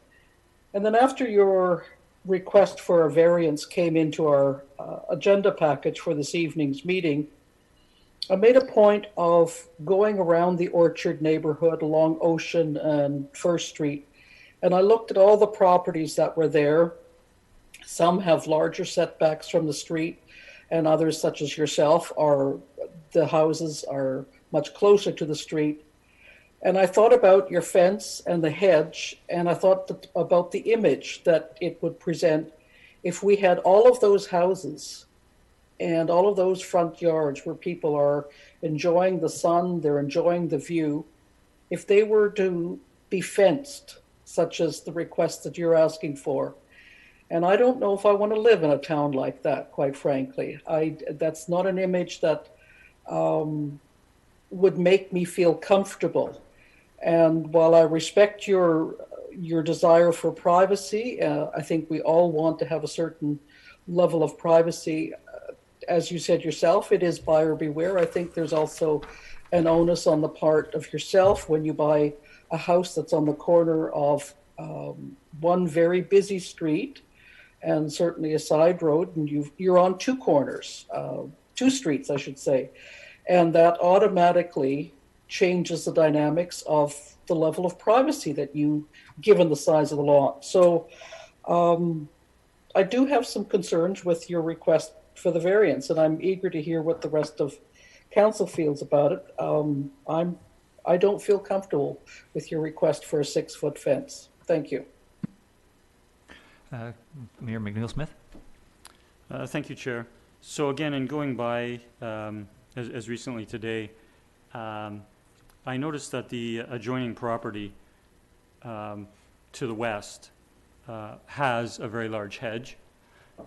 And then after your request for a variance came into our agenda package for this evening's meeting, I made a point of going around the Orchard neighborhood along Ocean and First Street, and I looked at all the properties that were there. Some have larger setbacks from the street, and others, such as yourself, the houses are much closer to the street. And I thought about your fence and the hedge, and I thought about the image that it would present if we had all of those houses and all of those front yards where people are enjoying the sun, they're enjoying the view. If they were to be fenced, such as the request that you're asking for, and I don't know if I want to live in a town like that, quite frankly. That's not an image that would make me feel comfortable. And while I respect your desire for privacy, I think we all want to have a certain level of privacy. As you said yourself, it is buyer beware. I think there's also an onus on the part of yourself when you buy a house that's on the corner of one very busy street, and certainly a side road, and you're on two corners, two streets, I should say, and that automatically changes the dynamics of the level of privacy that you, given the size of the lot. So I do have some concerns with your request for the variance, and I'm eager to hear what the rest of council feels about it. I don't feel comfortable with your request for a 6-foot fence. Thank you. Mayor McNeil-Smith? Thank you, Chair. So again, in going by as recently today, I noticed that the adjoining property to the west has a very large hedge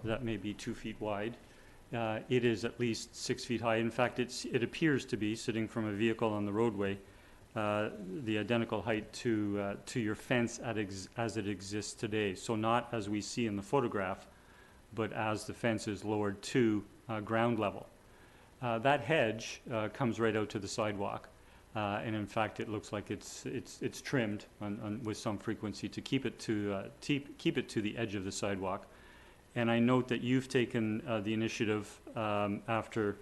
that may be 2 feet wide. It is at least 6 feet high. In fact, it appears to be, sitting from a vehicle on the roadway, the identical height to your fence as it exists today. So not as we see in the photograph, but as the fence is lowered to ground level. That hedge comes right out to the sidewalk, and in fact, it looks like it's trimmed with some frequency to keep it to the edge of the sidewalk. And I note that you've taken the initiative after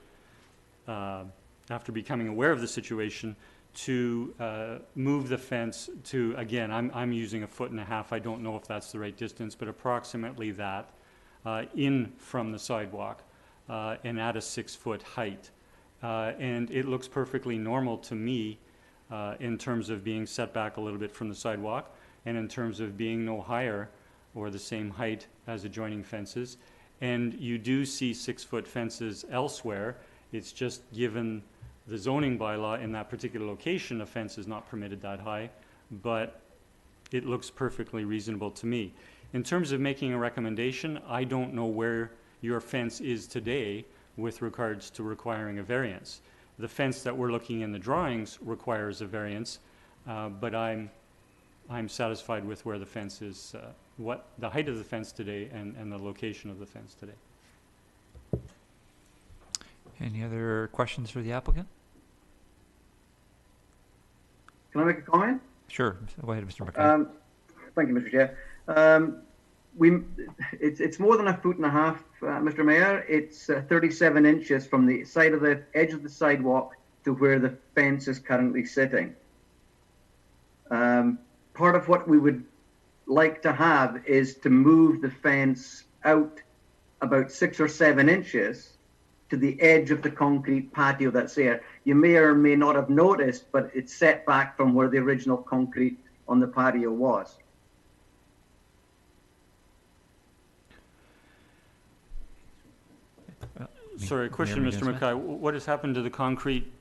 becoming aware of the situation to move the fence to, again, I'm using 1.5 feet. I don't know if that's the right distance, but approximately that, in from the sidewalk and at a 6-foot height. And it looks perfectly normal to me in terms of being set back a little bit from the sidewalk, and in terms of being no higher or the same height as adjoining fences. And you do see 6-foot fences elsewhere. It's just given the zoning bylaw in that particular location, a fence is not permitted that high, but it looks perfectly reasonable to me. In terms of making a recommendation, I don't know where your fence is today with regards to requiring a variance. The fence that we're looking in the drawings requires a variance, but I'm satisfied with where the fence is, what the height of the fence today and the location of the fence today. Any other questions for the applicant? Can I make a comment? Sure. Go ahead, Mr. McKay. Thank you, Mr. Chair. it's more than 1.5 feet, Mr. Mayor. It's 37 inches from the side of the edge of the sidewalk to where the fence is currently sitting. Part of what we would like to have is to move the fence out about 6 or 7 inches to the edge of the concrete patio that's there. You may or may not have noticed, but it's set back from where the original concrete on the patio was. Sorry, question, Mayor Mr. McNeil-Smith? Mackay. What has happened to the concrete,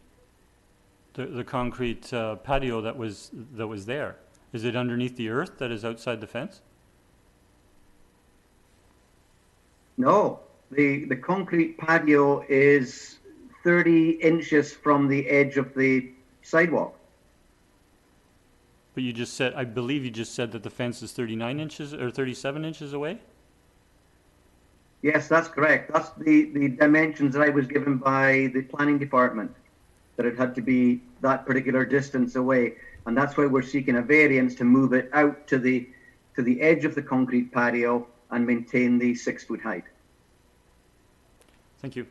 the concrete patio that was there? Is it underneath the earth that is outside the fence? No, the concrete patio is 30 inches from the edge of the sidewalk. But you just said, I believe you just said that the fence is 39 inches or 37 inches away? Yes, that's correct. That's the dimensions that I was given by the planning department, that it had to be that particular distance away. And that's why we're seeking a variance to move it out to the edge of the concrete patio and maintain the 6-foot height. Thank you.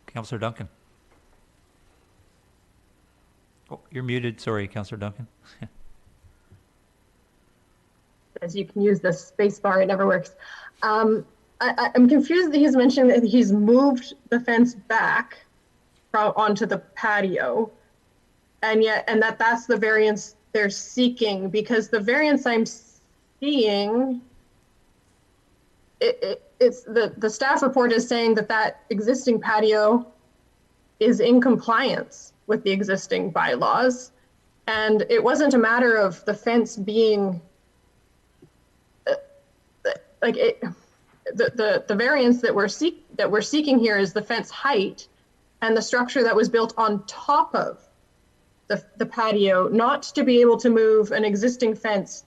Councillor Duncan. Oh, you're muted. Sorry, Councillor Duncan. As you can use the space bar, it never works. I'm confused that he's mentioning that he's moved the fence back onto the patio, and that's the variance they're seeking, because the variance I'm seeing, it's the staff report is saying that existing patio is in compliance with the existing bylaws, and it wasn't a matter of the fence being the variance that we're seeking here is the fence height and the structure that was built on top of the patio, not to be able to move an existing fence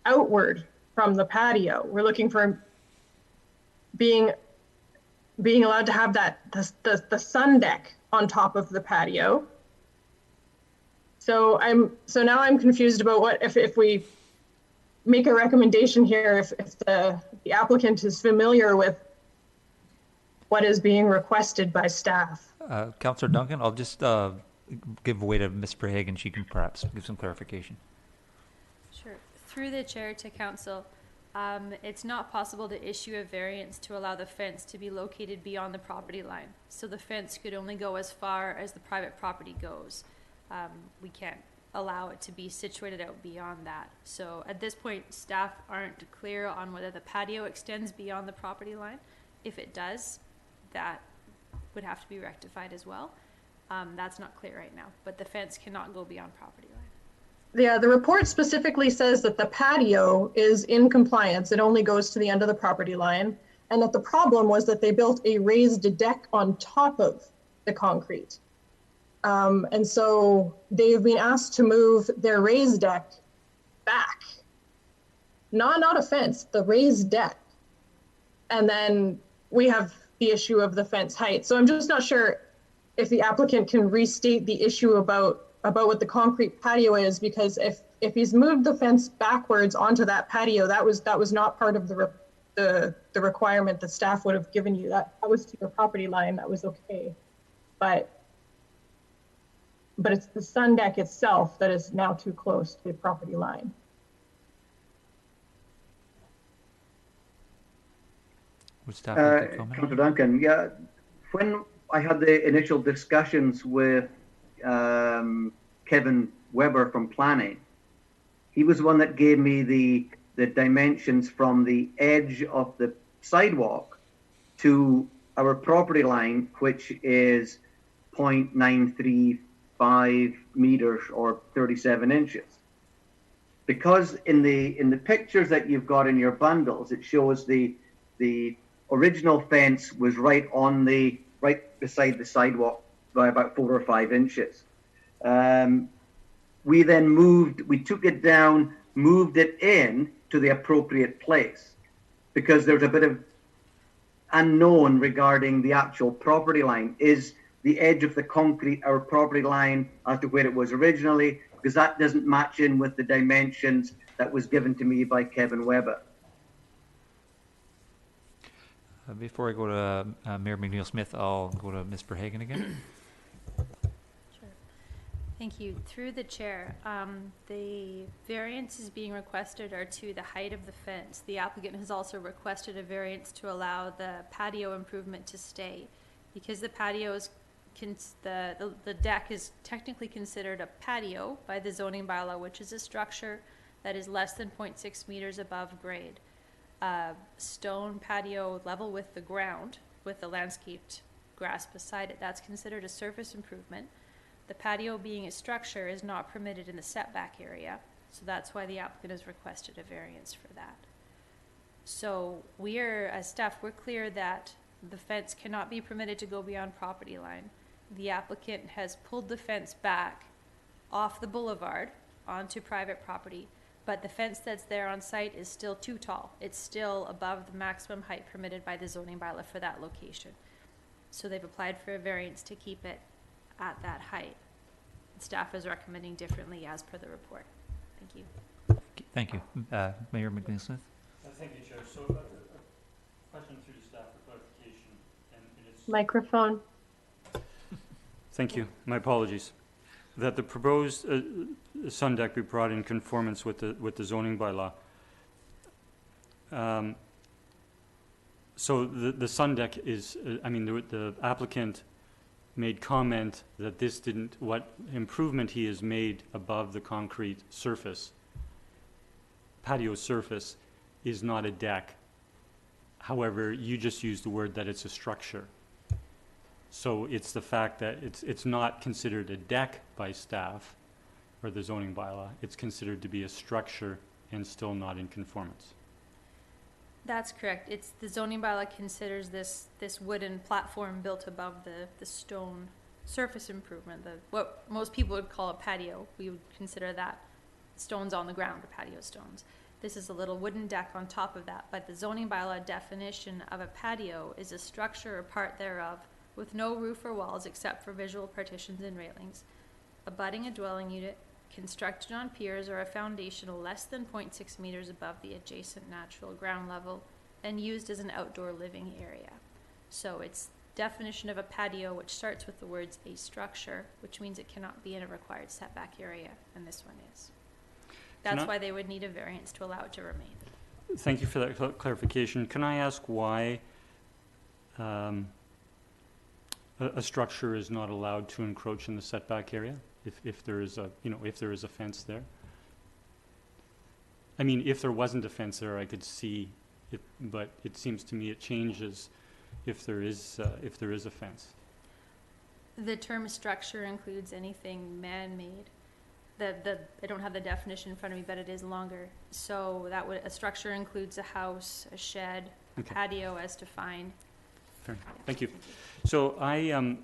outward from the patio. We're looking for being allowed to have the sun deck on top of the patio. So now I'm confused about what if we make a recommendation here, if the applicant is familiar with what is being requested by staff. Councillor Duncan, I'll just give way to Ms. Verhagen. She can perhaps give some clarification. Sure. Through the chair to council, it's not possible to issue a variance to allow the fence to be located beyond the property line. So the fence could only go as far as the private property goes. We can't allow it to be situated out beyond that. So at this point, staff aren't clear on whether the patio extends beyond the property line. If it does, that would have to be rectified as well. That's not clear right now, but the fence cannot go beyond property line. Yeah, the report specifically says that the patio is in compliance. It only goes to the end of the property line, and that the problem was that they built a raised deck on top of the concrete. And so they've been asked to move their raised deck back. Not a fence, the raised deck. And then we have the issue of the fence height. So I'm just not sure if the applicant can restate the issue about what the concrete patio is, because if he's moved the fence backwards onto that patio, that was not part of the requirement that staff would have given you. That was to your property line, that was okay. But it's the sun deck itself that is now too close to the property line. Would staff like to comment? Councillor Duncan, yeah, when I had the initial discussions with Kevin Weber from planning, he was the one that gave me the dimensions from the edge of the sidewalk to our property line, which is 0.935 meters or 37 inches. Because in the pictures that you've got in your bundles, it shows the original fence was right beside the sidewalk by about 4 or 5 inches. We then we took it down, moved it in to the appropriate place, because there's a bit of unknown regarding the actual property line. Is the edge of the concrete our property line as to where it was originally, because that doesn't match in with the dimensions that was given to me by Kevin Weber. Before I go to Mayor McNeil Smith, I'll go to Ms. Verhagen again. Sure. Thank you. Through the chair, the variances being requested are to the height of the fence. The applicant has also requested a variance to allow the patio improvement to stay. Because the patio is, the deck is technically considered a patio by the zoning bylaw, which is a structure that is less than 0.6 meters above grade. Stone patio level with the ground, with the landscaped grass beside it, that's considered a surface improvement. The patio being a structure is not permitted in the setback area, so that's why the applicant has requested a variance for that. So we are, as staff, we're clear that the fence cannot be permitted to go beyond property line. The applicant has pulled the fence back off the boulevard onto private property, but the fence that's there on site is still too tall. It's still above the maximum height permitted by the zoning bylaw for that location. So they've applied for a variance to keep it at that height. Staff is recommending differently as per the report. Thank you. Thank you. Mayor McNeil Smith? Thank you, Chair. So, question through the staff for clarification. And it's Microphone. Thank you. My apologies. That the proposed sun deck be brought in conformance with the zoning bylaw. So the sun deck is, the applicant made comment that this didn't, what improvement he has made above the concrete surface, patio surface, is not a deck. However, you just used the word that it's a structure. So it's the fact that it's not considered a deck by staff or the zoning bylaw. It's considered to be a structure and still not in conformance. That's correct. It's the zoning bylaw considers this wooden platform built above the stone surface improvement, what most people would call a patio. We would consider that stones on the ground, the patio stones. This is a little wooden deck on top of that, but the zoning bylaw definition of a patio is a structure or part thereof with no roof or walls except for visual partitions and railings, abutting a dwelling unit, constructed on piers or a foundation less than 0.6 meters above the adjacent natural ground level, and used as an outdoor living area. So it's definition of a patio, which starts with the words a structure, which means it cannot be in a required setback area, and this one is. That's why they would need a variance to allow it to remain. Thank you for that clarification. Can I ask why a structure is not allowed to encroach in the setback area if there is a fence there? I mean, if there wasn't a fence there, I could see it, but it seems to me it changes if there is a fence. The term structure includes anything man-made. I don't have the definition in front of me, but it is longer. So a structure includes a house, a shed, a patio as defined. Fair. Thank you. So I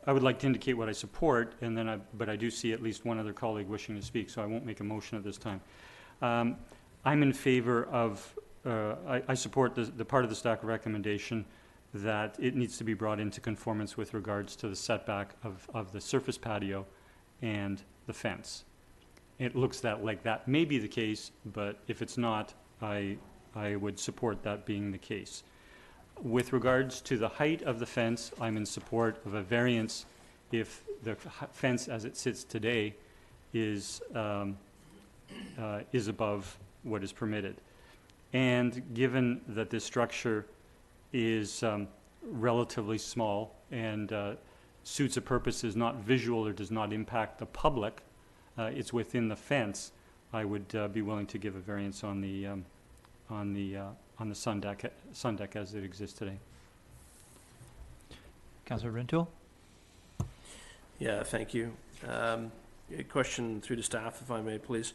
would like to indicate what I support, and then but I do see at least one other colleague wishing to speak, so I won't make a motion at this time. I'm in favor of, I support the part of the staff recommendation that it needs to be brought into conformance with regards to the setback of the surface patio and the fence. It looks like that may be the case, but if it's not, I would support that being the case. With regards to the height of the fence, I'm in support of a variance if the fence as it sits today is above what is permitted. And given that this structure is relatively small and suits a purpose, is not visual or does not impact the public, it's within the fence, I would be willing to give a variance on the sun deck as it exists today. Councillor Rintoul? Yeah, thank you. A question through to staff, if I may, please.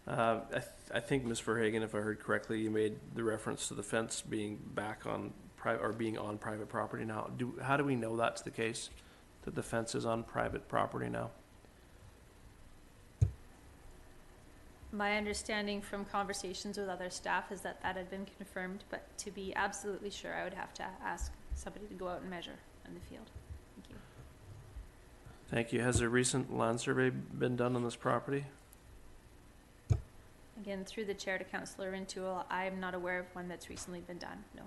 I think, Ms. Verhagen, if I heard correctly, you made the reference to the fence being back on being on private property now. How do we know that's the case, that the fence is on private property now? My understanding from conversations with other staff is that had been confirmed, but to be absolutely sure, I would have to ask somebody to go out and measure in the field. Thank you. Thank you. Has a recent land survey been done on this property? Again, through the chair to Councillor Rintoul, I'm not aware of one that's recently been done, no.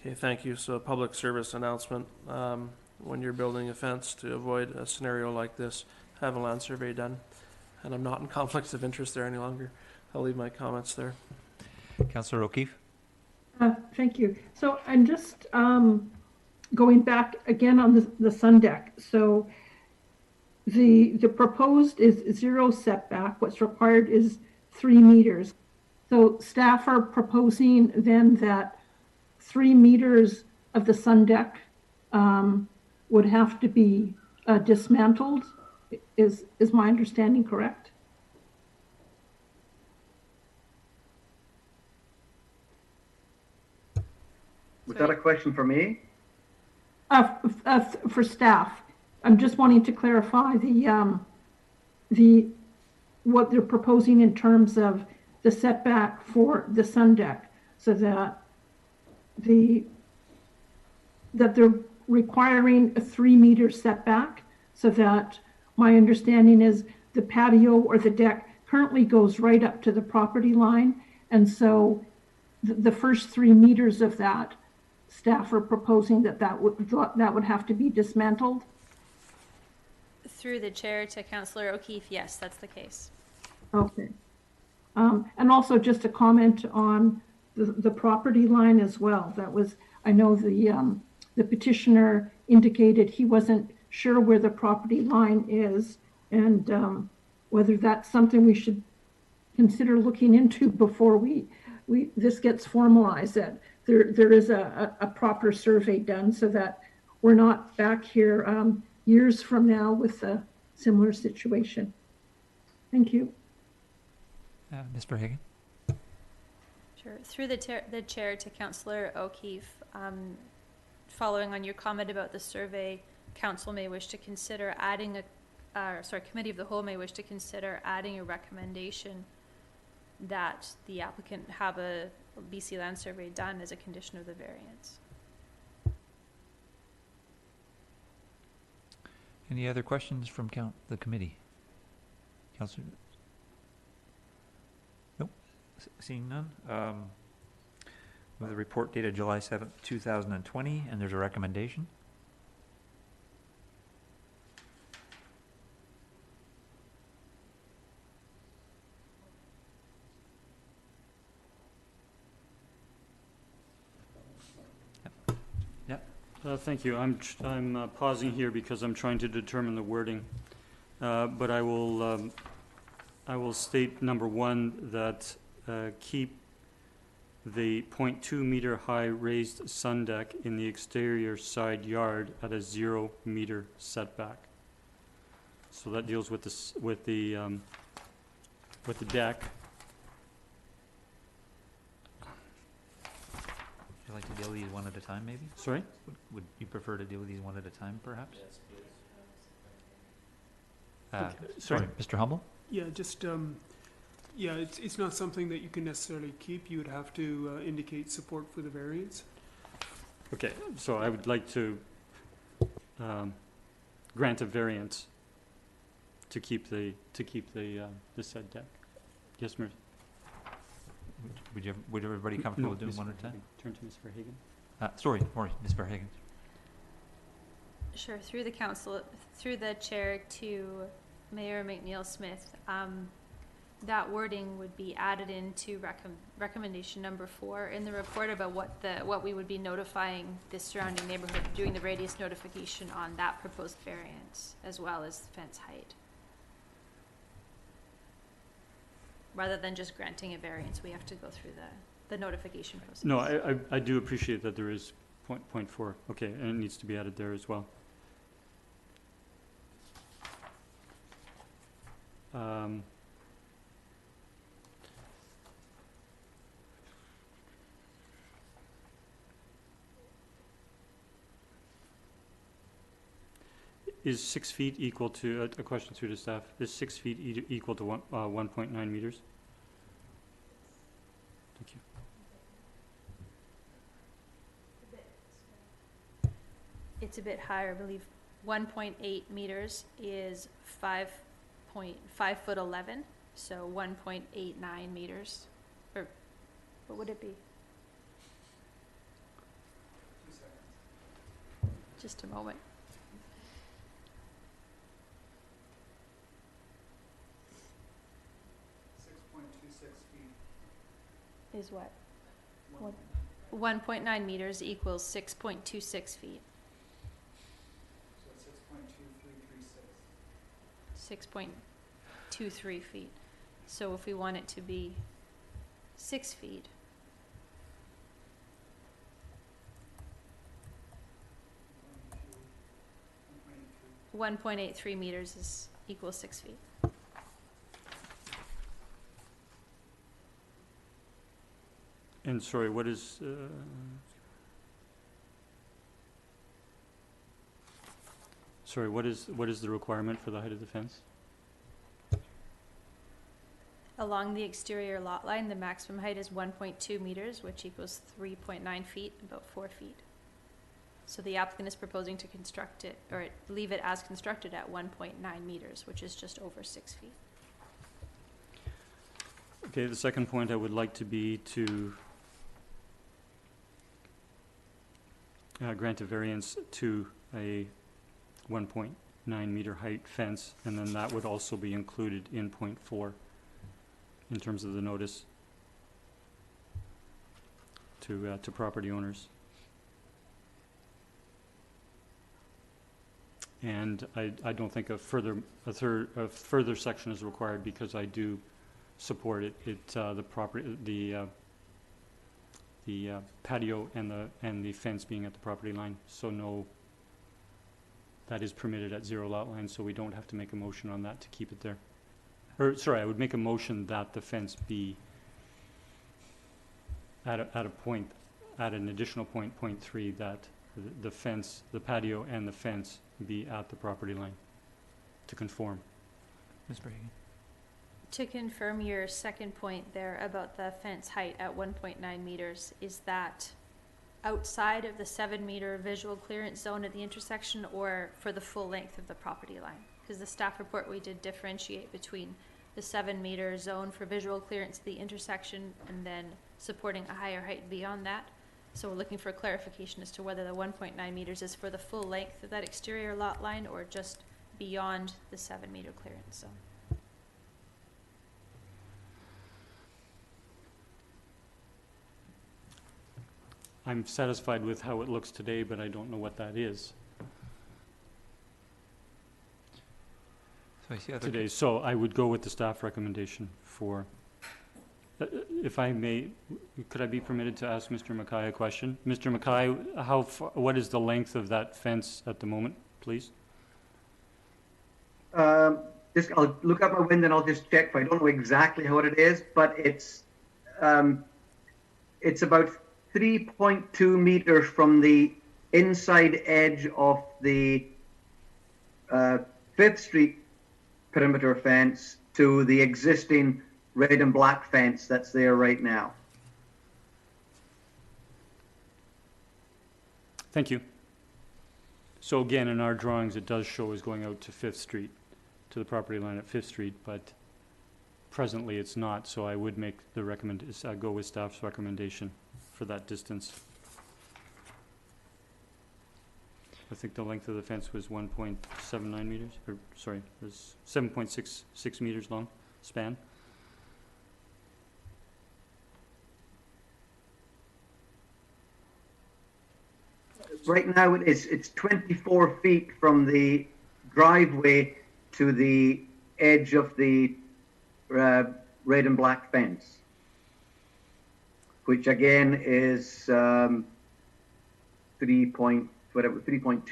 Okay, thank you. So a public service announcement, when you're building a fence, to avoid a scenario like this, have a land survey done. And I'm not in conflicts of interest there any longer. I'll leave my comments there. Councillor O'Keefe? Thank you. So I'm just going back again on the sun deck. So the proposed is 0 setback. What's required is 3 meters. So staff are proposing then that 3 meters of the sun deck would have to be dismantled. Is my understanding correct? Was that a question for me? For staff. I'm just wanting to clarify what they're proposing in terms of the setback for the sun deck, so that they're requiring a 3 meter setback, so that my understanding is the patio or the deck currently goes right up to the property line, and so the first 3 meters of that, staff are proposing that would have to be dismantled. Through the chair to Councillor O'Keefe, yes, that's the case. Okay. And also just a comment on the property line as well. That was, I know the petitioner indicated he wasn't sure where the property line is, and whether that's something we should consider looking into before this gets formalized, that there is a proper survey done, so that we're not back here years from now with a similar situation. Thank you. Ms. Verhagen? Sure. Through the chair to Councillor O'Keefe, following on your comment about the survey, council may wish to consider adding committee of the whole may wish to consider adding a recommendation that the applicant have a BC land survey done as a condition of the variance. Any other questions from the committee? Councillor? Nope. Seeing none. With a report dated July 7th, 2020, and there's a recommendation. Thank you. I'm pausing here because I'm trying to determine the wording, but I will state number 1 that keep the 0.2 meter high raised sun deck in the exterior side yard at a 0 meter setback. So that deals with the deck. Would you like to deal with these one at a time, maybe? Sorry? Would you prefer to deal with these one at a time, perhaps? Yes, please. Sorry, Mr. Humble? Yeah, just, yeah, it's not something that you can necessarily keep. You would have to indicate support for the variance. Okay, so I would like to grant a variance to keep the said deck. Yes, Mr. Would everybody comfortable doing one at a time? Turn to Ms. Verhagen. Sorry, Ms. Verhagen. Sure. Through the council, through the chair to Mayor McNeil Smith, that wording would be added into recommendation number 4 in the report about what we would be notifying the surrounding neighborhood, doing the radius notification on that proposed variance, as well as the fence height. Rather than just granting a variance, we have to go through the notification process. No, I do appreciate that there is point 4. Okay, and it needs to be added there as well. Is 6 feet equal to, a question through the staff, is 6 feet equal to 1.9 meters? Thank you. It's a bit higher, I believe. 1.8 meters is 5.5'11", so 1.89 meters, or what would it be? Just a moment. Is what? 1.9 meters equals 6.26 feet. So 6.23 feet. So if we want it to be 6 feet, 1.83 meters is equals 6 feet. And sorry, what is, what is the requirement for the height of the fence? Along the exterior lot line, the maximum height is 1.2 meters, which equals 3.9 feet, about 4 feet. So the applicant is proposing to construct it, or leave it as constructed at 1.9 meters, which is just over 6 feet. Okay, the second point I would like to be to grant a variance to a 1.9 meter height fence, and then that would also be included in point 4 in terms of the notice to property owners. And I don't think a further section is required because I do support it. The patio and the fence being at the property line, so no, that is permitted at 0 lot line, so we don't have to make a motion on that to keep it there. Or sorry, I would make a motion that the fence be at an additional point 3, that the fence, the patio and the fence be at the property line to conform. Ms. Bragan. To confirm your second point there about the fence height at 1.9 meters, is that outside of the 7-meter visual clearance zone at the intersection or for the full length of the property line? Because the staff report, we did differentiate between the 7-meter zone for visual clearance at the intersection and then supporting a higher height beyond that. So we're looking for clarification as to whether the 1.9 meters is for the full length of that exterior lot line or just beyond the 7-meter clearance zone. I'm satisfied with how it looks today, but I don't know what that is So I see other today. So I would go with the staff recommendation for, if I may, could I be permitted to ask Mr. Mackay a question? Mr. Mackay, what is the length of that fence at the moment, please? I'll look out my window and I'll just check. I don't know exactly what it is, but it's about 3.2 meters from the inside edge of the 5th Street perimeter fence to the existing red and black fence that's there right now. Thank you. So again, in our drawings, it does show as going out to 5th Street, to the property line at 5th Street, but presently it's not, so I would make the go with staff's recommendation for that distance. I think the length of the fence was 1.79 meters, or sorry, it was 7.66 meters long span. Right now it's 24 feet from the driveway to the edge of the red and black fence, which again is 3.2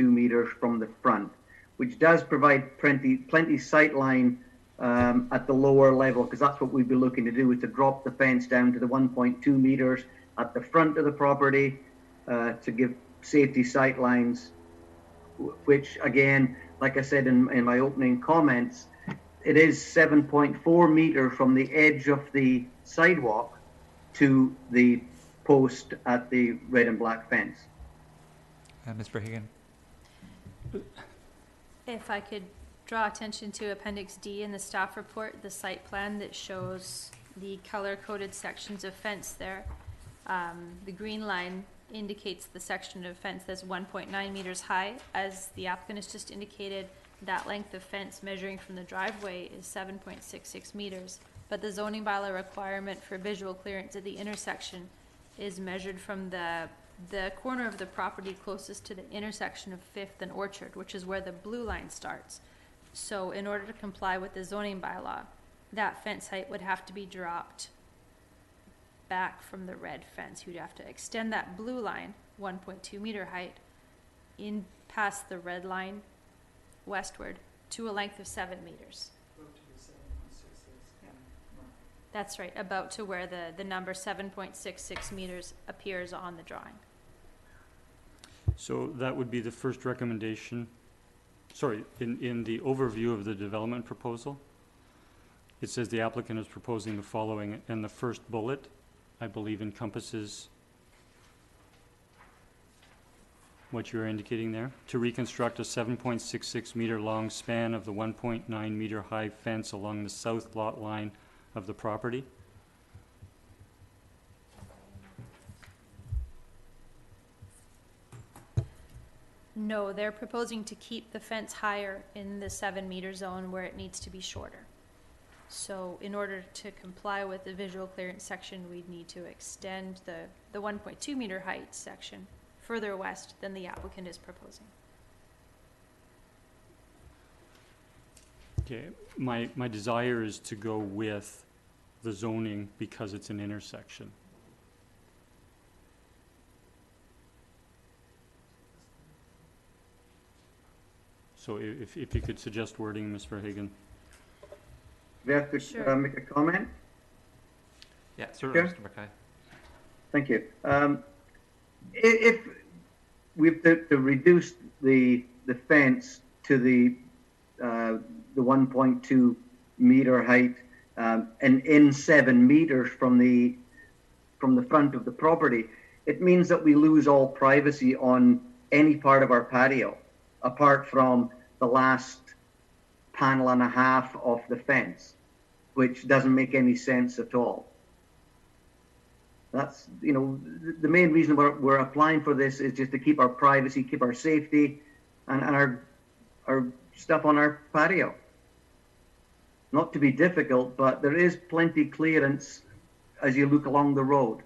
meters from the front, which does provide plenty sight line at the lower level, because that's what we'd be looking to do, is to drop the fence down to the 1.2 meters at the front of the property to give safety sight lines, which again, like I said in my opening comments, it is 7.4 meter from the edge of the sidewalk to the post at the red and black fence. Ms. Bragan. If I could draw attention to Appendix D in the staff report, the site plan that shows the color-coded sections of fence there. The green line indicates the section of fence that's 1.9 meters high. As the applicant has just indicated, that length of fence measuring from the driveway is 7.66 meters. But the zoning bylaw requirement for visual clearance at the intersection is measured from the corner of the property closest to the intersection of Fifth and Orchard, which is where the blue line starts. So in order to comply with the zoning bylaw, that fence height would have to be dropped back from the red fence. You'd have to extend that blue line, 1.2 meter height, in past the red line westward to a length of 7 meters. That's right, about to where the number 7.66 meters appears on the drawing. So that would be the first recommendation. Sorry, in the overview of the development proposal, it says the applicant is proposing the following, and the first bullet, I believe, encompasses what you're indicating there. To reconstruct a 7.66 meter long span of the 1.9 meter high fence along the south lot line of the property. No, they're proposing to keep the fence higher in the 7 meter zone where it needs to be shorter. So in order to comply with the visual clearance section, we'd need to extend the 1.2 meter height section further west than the applicant is proposing. Okay, my desire is to go with the zoning because it's an intersection. So if you could suggest wording, Ms. Verhagen. Do I have to Sure. make a comment? Yeah, certainly, Sure. Mr. Mackay. Thank you. If we've to reduce the fence to the 1.2 meter height, and in 7 meters from the front of the property, it means that we lose all privacy on any part of our patio, apart from the last panel and a half of the fence, which doesn't make any sense at all. That's, the main reason we're applying for this is just to keep our privacy, keep our safety, and our stuff on our patio. Not to be difficult, but there is plenty clearance as you look along the road.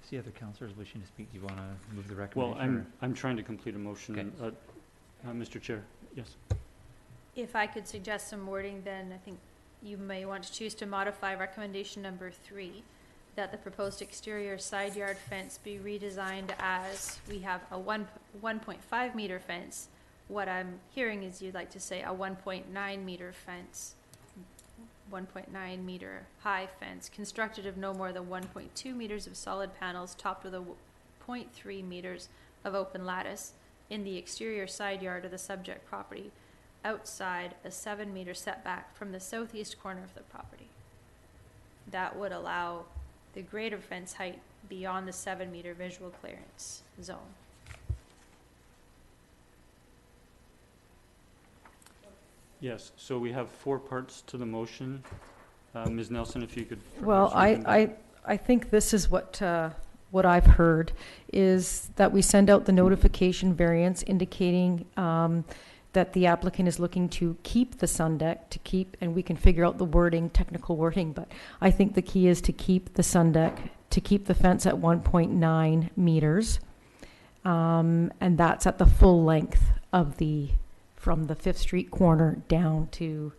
See other councillors wishing to speak. Do you want to move the Well, recommendation? I'm trying to complete a motion. Okay. Mr. Chair, yes. If I could suggest some wording, then I think you may want to choose to modify recommendation number 3, that the proposed exterior side yard fence be redesigned as we have a 1.5 meter fence. What I'm hearing is you'd like to say a 1.9 meter fence, 1.9 meter high fence, constructed of no more than 1.2 meters of solid panels topped with a 0.3 meters of open lattice in the exterior side yard of the subject property, outside a 7 meter setback from the southeast corner of the property. That would allow the greater fence height beyond the 7 meter visual clearance zone. Yes, so we have 4 parts to the motion. Ms. Nelson, if you could. Well, perhaps read I think this is what I've heard, is that we send out the notification variance indicating that the applicant is looking to keep the sun deck, and we can figure out the wording, technical wording, but I think the key is to keep the sun deck, to keep the fence at 1.9 meters, and that's at the full length of from the 5th Street corner down to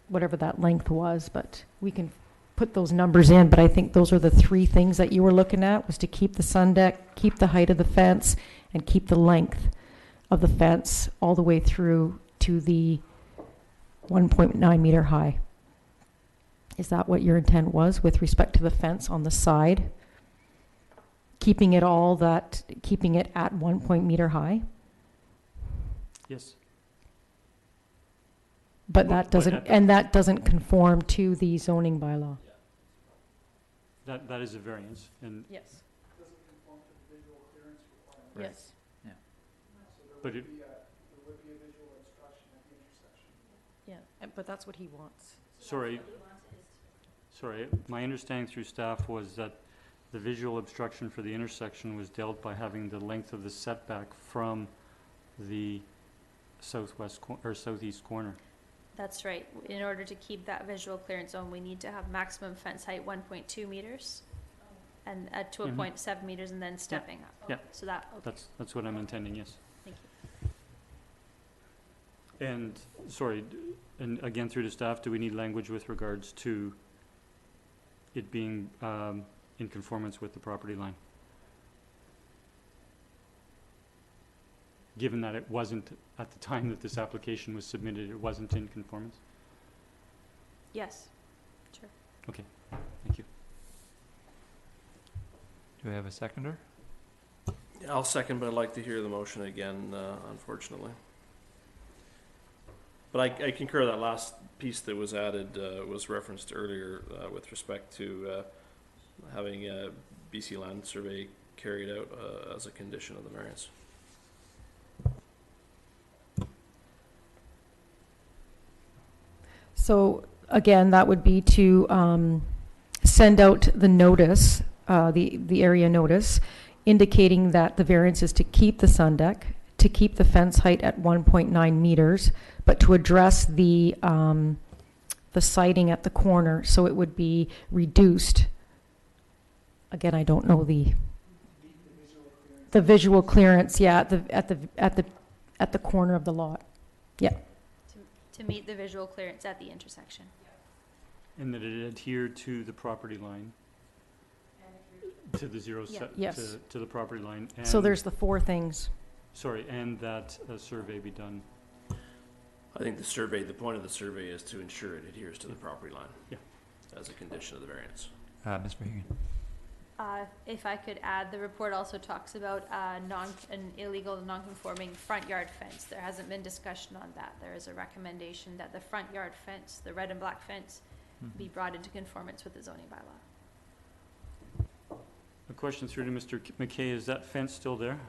whatever that length was, but we can put those numbers in, but I think those are the 3 things that you were looking at, was to keep the sun deck, keep the height of the fence, and keep the length of the fence all the way through to the 1.9 meter high. Is that what your intent was with respect to the fence on the side? Keeping it at 1 meter high? Yes. But Well, that doesn't conform to the zoning bylaw. That is a variance, and Yes. Right. Yes. Yeah. But it, Yeah, but that's what he wants. sorry, my understanding through staff was that the visual obstruction for the intersection was dealt by having the length of the setback from the southeast corner. That's right. In order to keep that visual clearance zone, we need to have maximum fence height 1.2 meters and to a Mhm. 0.7 meters and then stepping up. Yeah. So that, okay, That's what I'm intending, yes. thank you. And, sorry, and again through the staff, do we need language with regards to it being in conformance with the property line? Given that it wasn't, at the time that this application was submitted, it wasn't in conformance? Yes, sure. Okay, thank you. Do we have a seconder? Yeah, I'll second, but I'd like to hear the motion again, unfortunately. But I concur that last piece that was added was referenced earlier with respect to having a BC land survey carried out as a condition of the variance. So again, that would be to send out the notice, the area notice, indicating that the variance is to keep the sun deck, to keep the fence height at 1.9 meters, but to address the siding at the corner, so it would be reduced. Again, I don't know the visual clearance, yeah, at the corner of the lot. Yeah. To meet the visual clearance at the intersection. And that it adhered to the property line? To the zero Yeah. set, Yes. to the property line? So and- there's the four things. Sorry, and that a survey be done? I think the point of the survey is to ensure it adheres to the property line. Yeah. As a condition of the variance. Ms. Verhagen? If I could add, the report also talks about an illegal non-conforming front yard fence. There hasn't been discussion on that. There is a recommendation that the front yard fence, the red and black fence, be brought into conformance with the zoning bylaw. A question through to Mr. McKay, is that fence still there?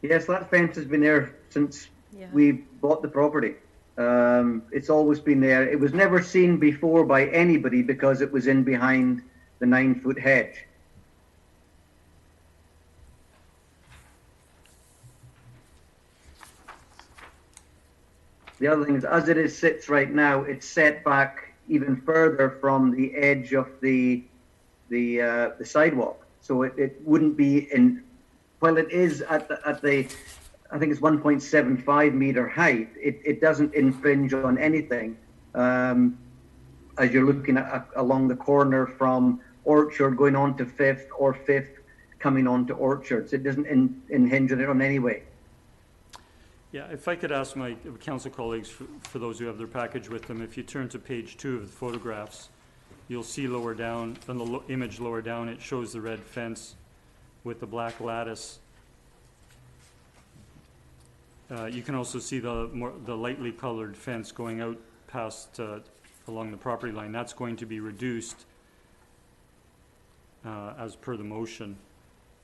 Yes, that fence has been there since Yeah. we bought the property. It's always been there. It was never seen before by anybody because it was in behind the 9-foot hedge. The other thing is, as it sits right now, it's set back even further from the edge of the sidewalk. So it wouldn't be in, well, it is at the I think it's 1.75 meter height. It doesn't infringe on anything. As you're looking at along the corner from Orchard going on to Fifth or Fifth coming on to Orchards, it doesn't hinge on it on any way. Yeah, if I could ask my council colleagues, for those who have their package with them, if you turn to page 2 of the photographs, you'll see lower down, on the image lower down, it shows the red fence with the black lattice. You can also see the lightly colored fence going out past, along the property line. That's going to be reduced as per the motion.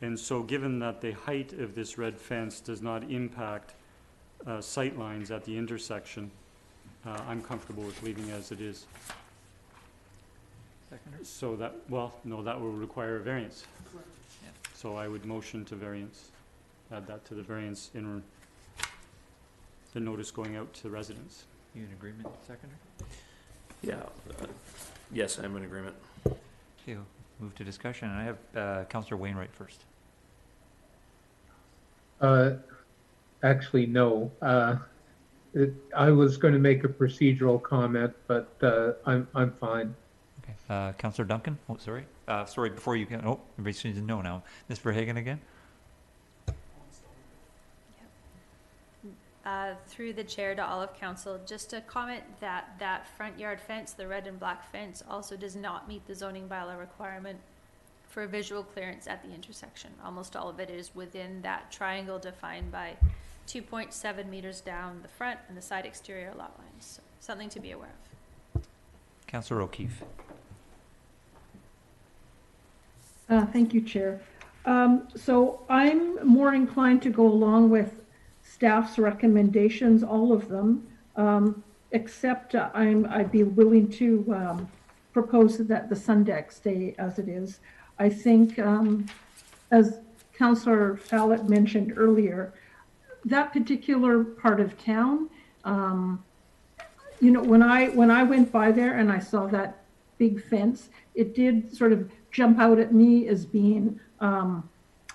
And so given that the height of this red fence does not impact sight lines at the intersection, I'm comfortable with leaving as it is. Seconder? So that, well, no, that will require a variance. Yeah. So I would motion to variance, add that to the variance in the notice going out to residents. You in agreement, seconder? Yeah. Yes, I'm in agreement. Okay, we'll move to discussion. And I have Councillor Wainwright first. Actually, no. I was going to make a procedural comment, but I'm fine. Okay, Councillor Duncan? Oh, sorry. Sorry, before you can, oh, everybody seems to know now. Ms. Verhagen again? Through the chair to all of council, just a comment that that front yard fence, the red and black fence, also does not meet the zoning bylaw requirement for visual clearance at the intersection. Almost all of it is within that triangle defined by 2.7 meters down the front and the side exterior lot lines. So something to be aware of. Councillor O'Keefe. Thank you, Chair. So I'm more inclined to go along with staff's recommendations, all of them, except I'd be willing to propose that the sun deck stay as it is. I think, as Councillor Fallett mentioned earlier, that particular part of town, you know, when I went by there and I saw that big fence, it did sort of jump out at me as being out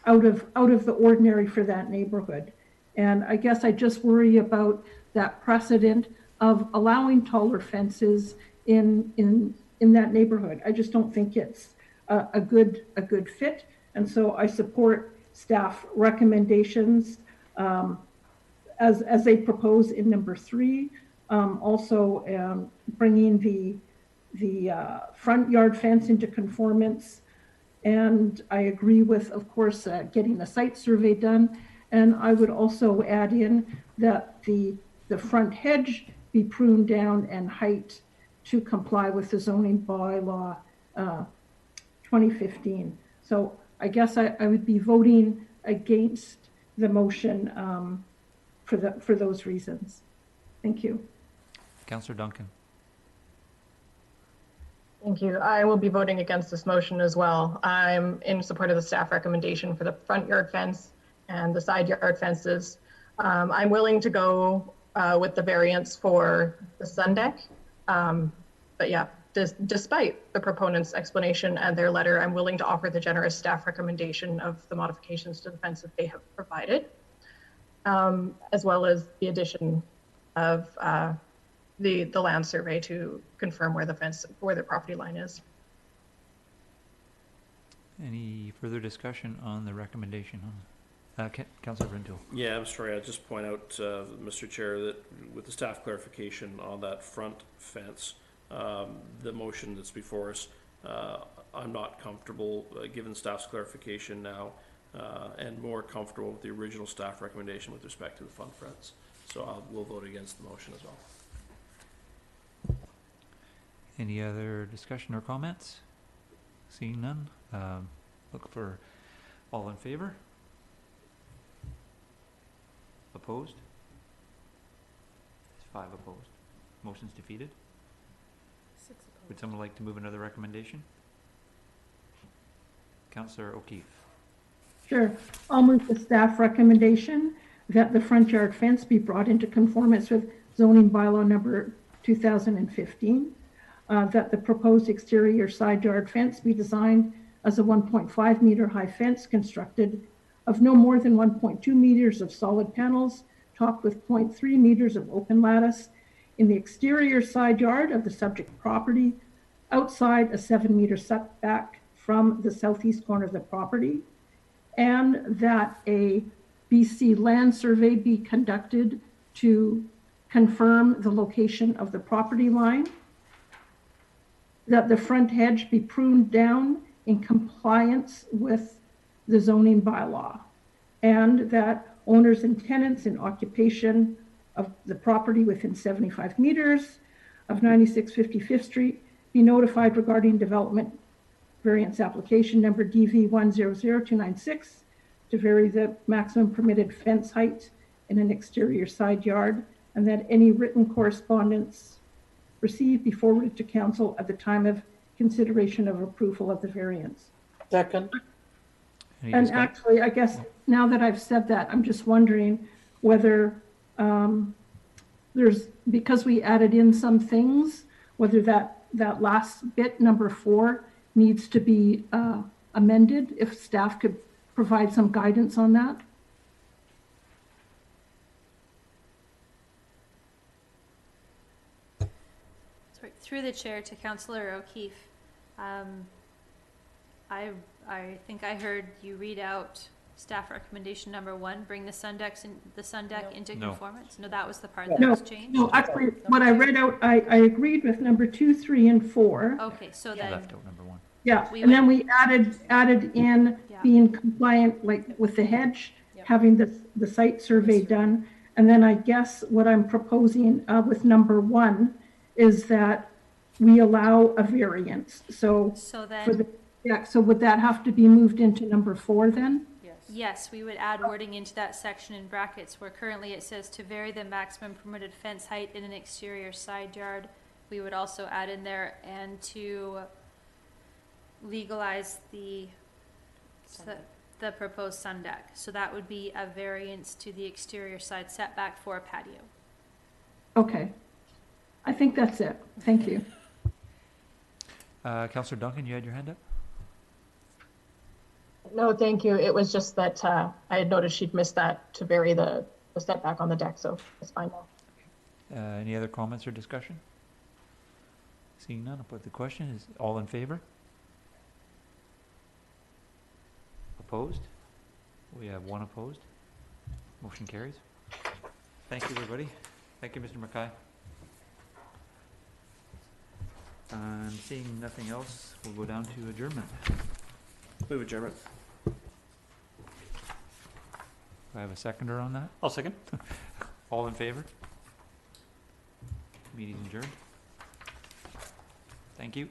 of the ordinary for that neighborhood. And I guess I just worry about that precedent of allowing taller fences in that neighborhood. I just don't think it's a good fit. And so I support staff recommendations as they propose in number 3. Also bringing the front yard fence into conformance. And I agree with, of course, getting a site survey done. And I would also add in that the front hedge be pruned down and height to comply with the zoning bylaw 2015. So I guess I would be voting against the motion for those reasons. Thank you. Councillor Duncan. Thank you. I will be voting against this motion as well. I'm in support of the staff recommendation for the front yard fence and the side yard fences. I'm willing to go with the variance for the sun deck. But yeah, despite the proponent's explanation and their letter, I'm willing to offer the generous staff recommendation of the modifications to the fence that they have provided, as well as the addition of the land survey to confirm where the property line is. Any further discussion on the recommendation? Councillor Rintoul. Yeah, I'm sorry. I'll just point out, Mr. Chair, that with the staff clarification on that front fence, the motion that's before us, I'm not comfortable given staff's clarification now, and more comfortable with the original staff recommendation with respect to the front fence. So we'll vote against the motion as well. Any other discussion or comments? Seeing none, look for all in favor. Opposed? There's 5 opposed. Motion's defeated. 6 opposed. Would someone like to move another recommendation? Councillor O'Keefe. Sure. I'll move the staff recommendation that the front yard fence be brought into conformance with zoning bylaw number 2015. That the proposed exterior side yard fence be designed as a 1.5 meter high fence constructed of no more than 1.2 meters of solid panels, topped with 0.3 meters of open lattice in the exterior side yard of the subject property, outside a 7-meter setback from the southeast corner of the property, and that a BC land survey be conducted to confirm the location of the property line, that the front hedge be pruned down in compliance with the zoning bylaw, and that owners and tenants in occupation of the property within 75 meters of 9650 Fifth Street be notified regarding development variance application number DV 100296 to vary the maximum permitted fence height in an exterior side yard, and that any written correspondence received be forwarded to council at the time of consideration of approval of the variance. Second. And actually, I guess now that I've said that, I'm just wondering whether because we added in some things, whether that last bit, number 4, needs to be amended, if staff could provide some guidance on that. Sorry, through the chair to Councillor O'Keefe. I think I heard you read out staff recommendation number 1, bring the sun deck into conformance. No, that was the part that was changed. No, actually, what I read out, I agreed with number 2, 3, and 4. Okay, so then Left out number 1. Yeah, and then we added in being compliant, like with the hedge, having the site survey done. And then I guess what I'm proposing with number 1 is that we allow a variance. So then Yeah, so would that have to be moved into number 4 then? Yes, we would add wording into that section in brackets where currently it says to vary the maximum permitted fence height in an exterior side yard. We would also add in there and to legalize the proposed sun deck. So that would be a variance to the exterior side setback for a patio. Okay. I think that's it. Thank you. Councillor Duncan, you had your hand up? No, thank you. It was just that I had noticed she'd missed that to vary the setback on the deck, so it's fine now. Any other comments or discussion? Seeing none, I'll put the question. Is all in favor? Opposed? We have 1 opposed. Motion carries. Thank you, everybody. Thank you, Mr. Mackay. Seeing nothing else, we'll go down to adjournment. Move adjournment. Do I have a seconder on that? I'll second. All in favor? Meeting adjourned. Thank you.